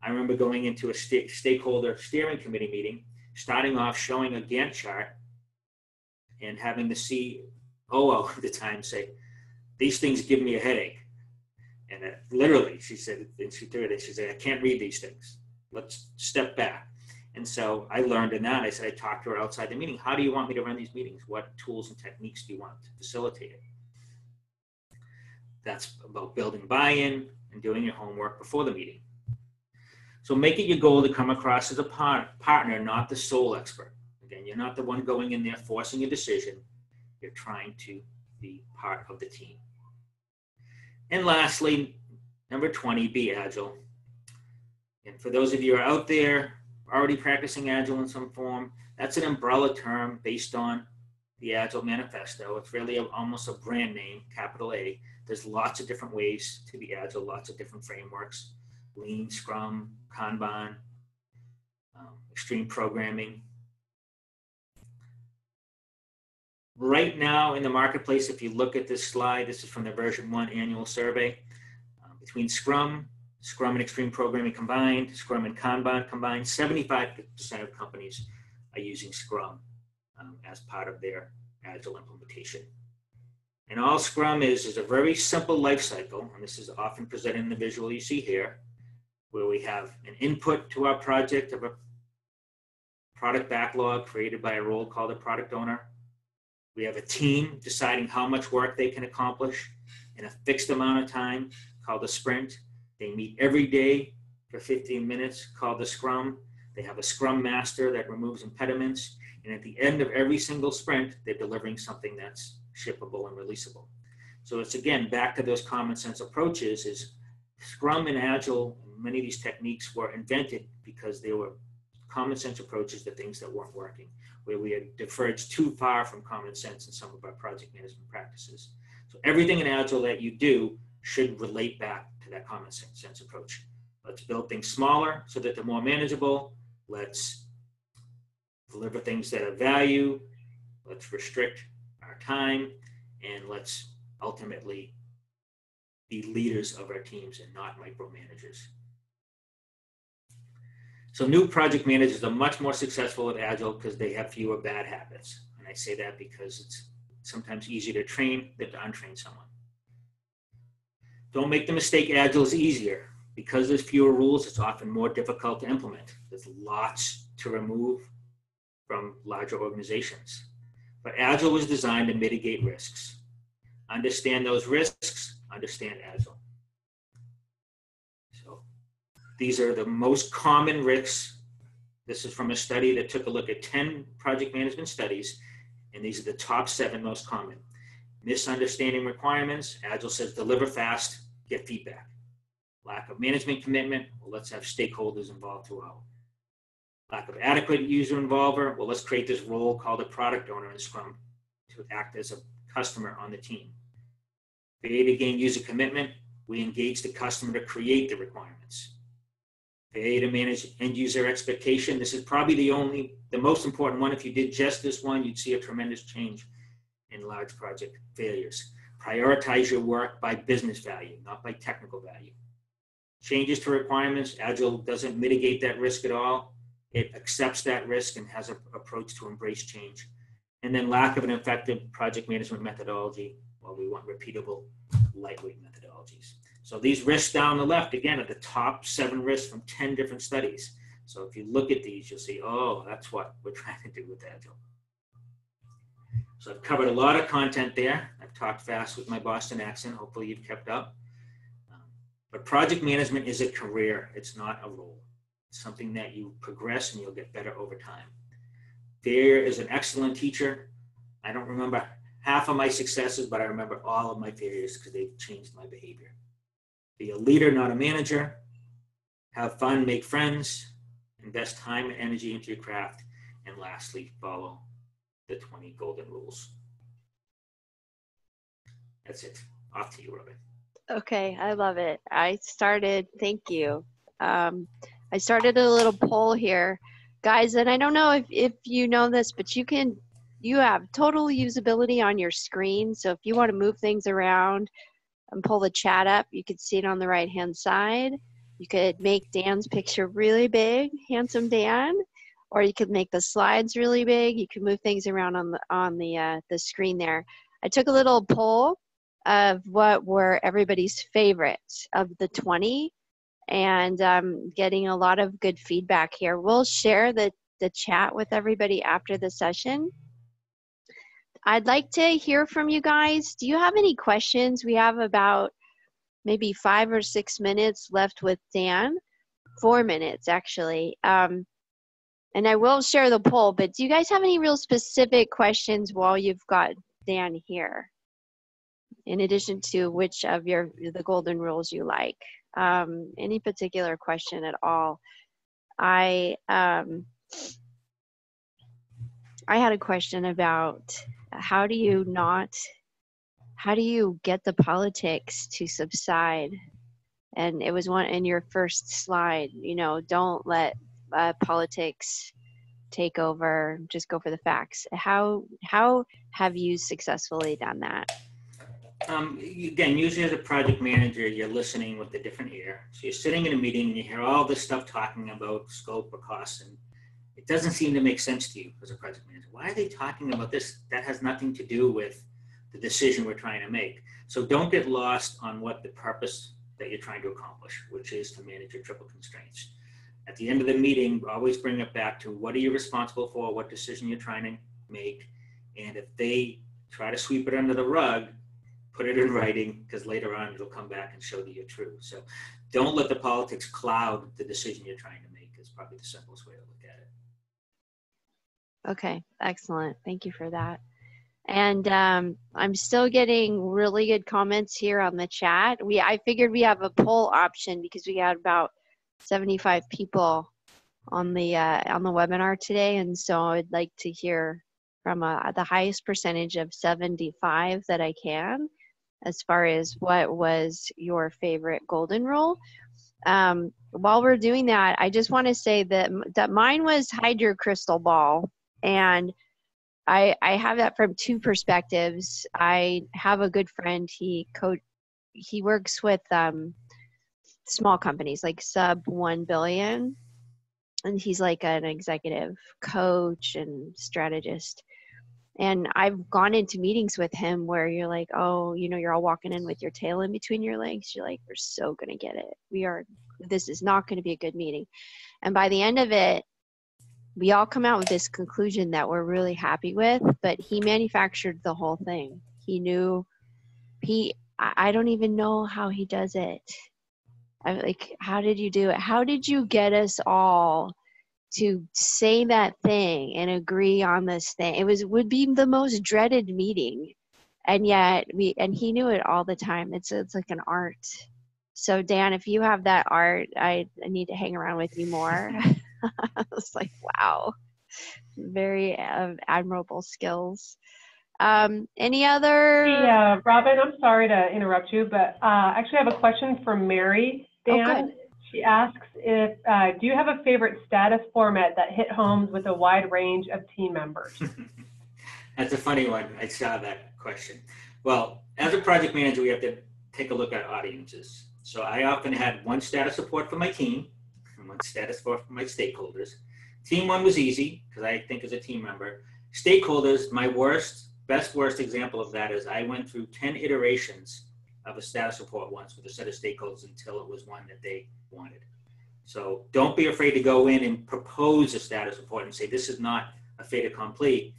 I remember going into a stakeholder steering committee meeting, starting off showing a Gantt chart and having the COO at the time say, "These things give me a headache." And literally, she said, and she threw it, she said, "I can't read these things. Let's step back." And so I learned in that. I said, I talked to her outside the meeting. How do you want me to run these meetings? What tools and techniques do you want to facilitate it? That's about building buy-in and doing your homework before the meeting. So make it your goal to come across as a partner, not the sole expert. Again, you're not the one going in there forcing a decision. You're trying to be part of the team. And lastly, number 20, be agile. And for those of you who are out there already practicing Agile in some form, that's an umbrella term based on the Agile Manifesto. It's really almost a brand name, capital A. There's lots of different ways to be Agile, lots of different frameworks: Lean, Scrum, Kanban, extreme programming. Right now in the marketplace, if you look at this slide, this is from the version 1 annual survey. Between Scrum and extreme programming combined, Scrum and Kanban combined, 75% of companies are using Scrum as part of their Agile implementation. And all Scrum is a very simple life cycle, and this is often presented in the visual you see here, where we have an input to our project of a product backlog created by a role called a product owner. We have a team deciding how much work they can accomplish in a fixed amount of time called a sprint. They meet every day for 15 minutes called the Scrum. They have a Scrum Master that removes impediments. And at the end of every single sprint, they're delivering something that's shippable and releasable. So it's, again, back to those common sense approaches. Is Scrum and Agile, many of these techniques were invented because they were common sense approaches to things that weren't working, where we had diverged too far from common sense in some of our project management practices. So everything in Agile that you do should relate back to that common sense approach. Let's build things smaller so that they're more manageable. Let's deliver things that have value. Let's restrict our time, and let's ultimately be leaders of our teams and not micromanagers. So new project managers are much more successful at Agile because they have fewer bad habits. And I say that because it's sometimes easier to train than to untrain someone. Don't make the mistake Agile is easier. Because there's fewer rules, it's often more difficult to implement. There's lots to remove from larger organizations. But Agile was designed to mitigate risks. Understand those risks, understand Agile. So these are the most common risks. This is from a study that took a look at 10 project management studies, and these are the top 7 most common. Misunderstanding requirements. Agile says deliver fast, get feedback. Lack of management commitment. Well, let's have stakeholders involved throughout. Lack of adequate user involver. Well, let's create this role called a product owner in Scrum to act as a customer on the team. Failure to gain user commitment. We engage the customer to create the requirements. Failure to manage end user expectation. This is probably the most important one. If you did just this one, you'd see a tremendous change in large project failures. Prioritize your work by business value, not by technical value. Changes to requirements. Agile doesn't mitigate that risk at all. It accepts that risk and has an approach to embrace change. And then lack of an effective project management methodology. Well, we want repeatable, lightweight methodologies. So these risks down the left, again, are the top 7 risks from 10 different studies. So if you look at these, you'll see, oh, that's what we're trying to do with Agile. So I've covered a lot of content there. I've talked fast with my Boston accent. Hopefully you've kept up. But project management is a career. It's not a role. It's something that you progress and you'll get better over time. Failure is an excellent teacher. I don't remember half of my successes, but I remember all of my failures because they've changed my behavior. Be a leader, not a manager. Have fun, make friends. Invest time and energy into your craft. And lastly, follow the 20 golden rules. That's it. Off to you, Robin. Okay, I love it. Thank you. I started a little poll here, guys, and I don't know if you know this, but you have total usability on your screen. So if you want to move things around and pull the chat up, you can see it on the right-hand side. You could make Dan's picture really big, handsome Dan, or you could make the slides really big. You can move things around on the screen there. I took a little poll of what were everybody's favorites of the 20, and getting a lot of good feedback here. We'll share the chat with everybody after the session. I'd like to hear from you guys. Do you have any questions? We have about maybe 5 or 6 minutes left with Dan. 4 minutes, actually. And I will share the poll, but do you guys have any real specific questions while you've got Dan here? In addition to which of the golden rules you like, any particular question at all? I had a question about how do you get the politics to subside? And it was one in your first slide, don't let politics take over, just go for the facts. How have you successfully done that? Again, usually as a project manager, you're listening with a different ear. So you're sitting in a meeting and you hear all this stuff talking about scope or costs, and it doesn't seem to make sense to you as a project manager. Why are they talking about this? That has nothing to do with the decision we're trying to make. So don't get lost on what the purpose that you're trying to accomplish, which is to manage your triple constraints. At the end of the meeting, always bring it back to what are you responsible for, what decision you're trying to make, and if they try to sweep it under the rug, put it in writing, because later on it'll come back and show that you're true. So don't let the politics cloud the decision you're trying to make is probably the simplest way to look at it. Okay, excellent. Thank you for that. And I'm still getting really good comments here on the chat. I figured we have a poll option because we had about 75 people on the webinar today, and so I'd like to hear from the highest percentage of 75 that I can. as far as what was your favorite golden rule. While we're doing that, I just want to say that mine was hide your crystal ball. And I have that from two perspectives. I have a good friend. He works with small companies like sub 1 billion. And he's like an executive coach and strategist. And I've gone into meetings with him where you're like, oh, you're all walking in with your tail in between your legs. You're like, we're so going to get it. This is not going to be a good meeting. And by the end of it, we all come out with this conclusion that we're really happy with, but he manufactured the whole thing. He knew I don't even know how he does it. I'm like, how did you do it? How did you get us all to say that thing and agree on this thing? It would be the most dreaded meeting. And yet he knew it all the time. It's like an art. So Dan, if you have that art, I need to hang around with you more. I was like, wow, very admirable skills. Any other? Yeah, Robin, I'm sorry to interrupt you, but actually I have a question from Mary. Dan, she asks if, do you have a favorite status format that hit homes with a wide range of team members? That's a funny one. I saw that question. Well, as a project manager, we have to take a look at audiences. So I often had one status report for my team and one status report for my stakeholders. Team one was easy because I think as a team member. Stakeholders, my best worst example of that is I went through 10 iterations of a status report once with a set of stakeholders until it was one that they wanted. So don't be afraid to go in and propose a status report and say, this is not a fait accompli.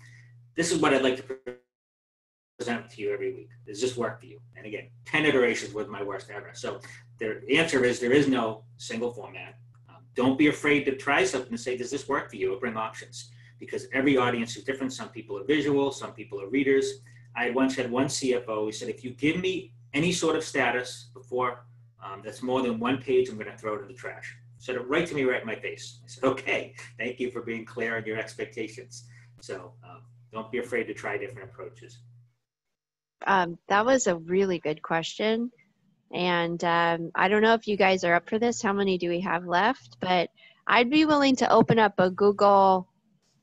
This is what I'd like to present to you every week. Does this work for you? And again, 10 iterations was my worst ever. So the answer is there is no single format. Don't be afraid to try something and say, does this work for you? Or bring options, because every audience is different. Some people are visual, some people are readers. I once had one CFO who said, if you give me any sort of status before that's more than one page, I'm going to throw it in the trash. Said it right to me, right in my face. I said, okay, thank you for being clear on your expectations. So don't be afraid to try different approaches. That was a really good question. And I don't know if you guys are up for this. How many do we have left? But I'd be willing to open up a Google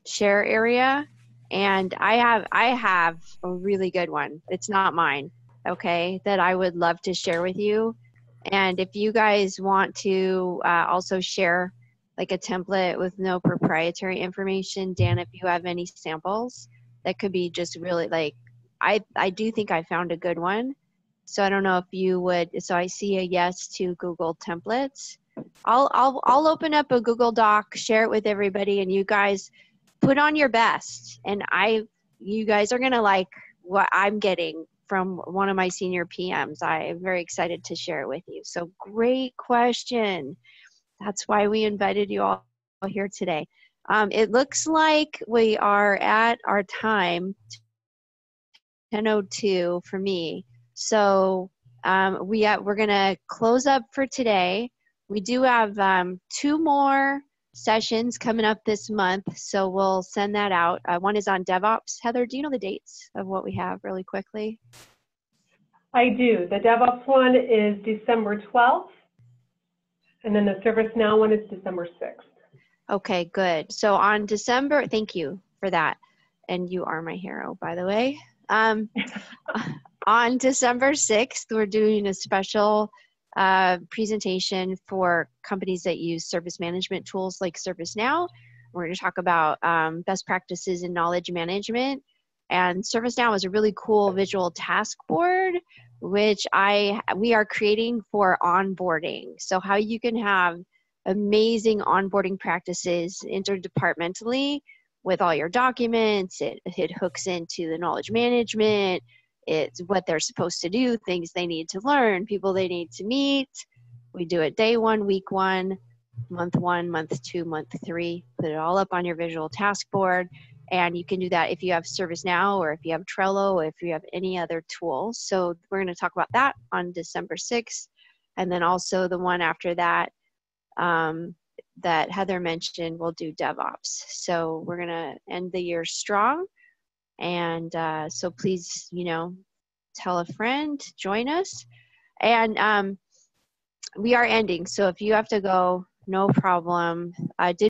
share area. And I have a really good one. It's not mine, okay, that I would love to share with you. And if you guys want to also share like a template with no proprietary information, Dan, if you have any samples, that could be just really like, I do think I found a good one. So I don't know if you would, so I see a yes to Google templates. I'll open up a Google Doc, share it with everybody, and you guys put on your best. And you guys are gonna like what I'm getting from one of my senior PMs. I am very excited to share it with you. So great question. That's why we invited you all here today. It looks like we are at our time, 10:02 for me. So we're gonna close up for today. We do have 2 more sessions coming up this month, so we'll send that out. One is on DevOps. Heather, do you know the dates of what we have really quickly? I do. The DevOps one is December 12th, and then the ServiceNow one is December 6th. Okay, good. So on December, thank you for that. And you are my hero, by the way. On December 6th, we're doing a special presentation for companies that use service management tools like ServiceNow. We're going to talk about best practices in knowledge management. And ServiceNow is a really cool visual task board, which we are creating for onboarding. So how you can have amazing onboarding practices interdepartmentally with all your documents. It hooks into the knowledge management. It's what they're supposed to do, things they need to learn, people they need to meet. We do it day 1, week 1, month 1, month 2, month 3. Put it all up on your visual task board. And you can do that if you have ServiceNow or if you have Trello or if you have any other tool. So we're going to talk about that on December 6th. And then also the one after that, that Heather mentioned, we'll do DevOps. So we're going to end the year strong. And so please, tell a friend, join us. And we are ending, so if you have to go, no problem. Did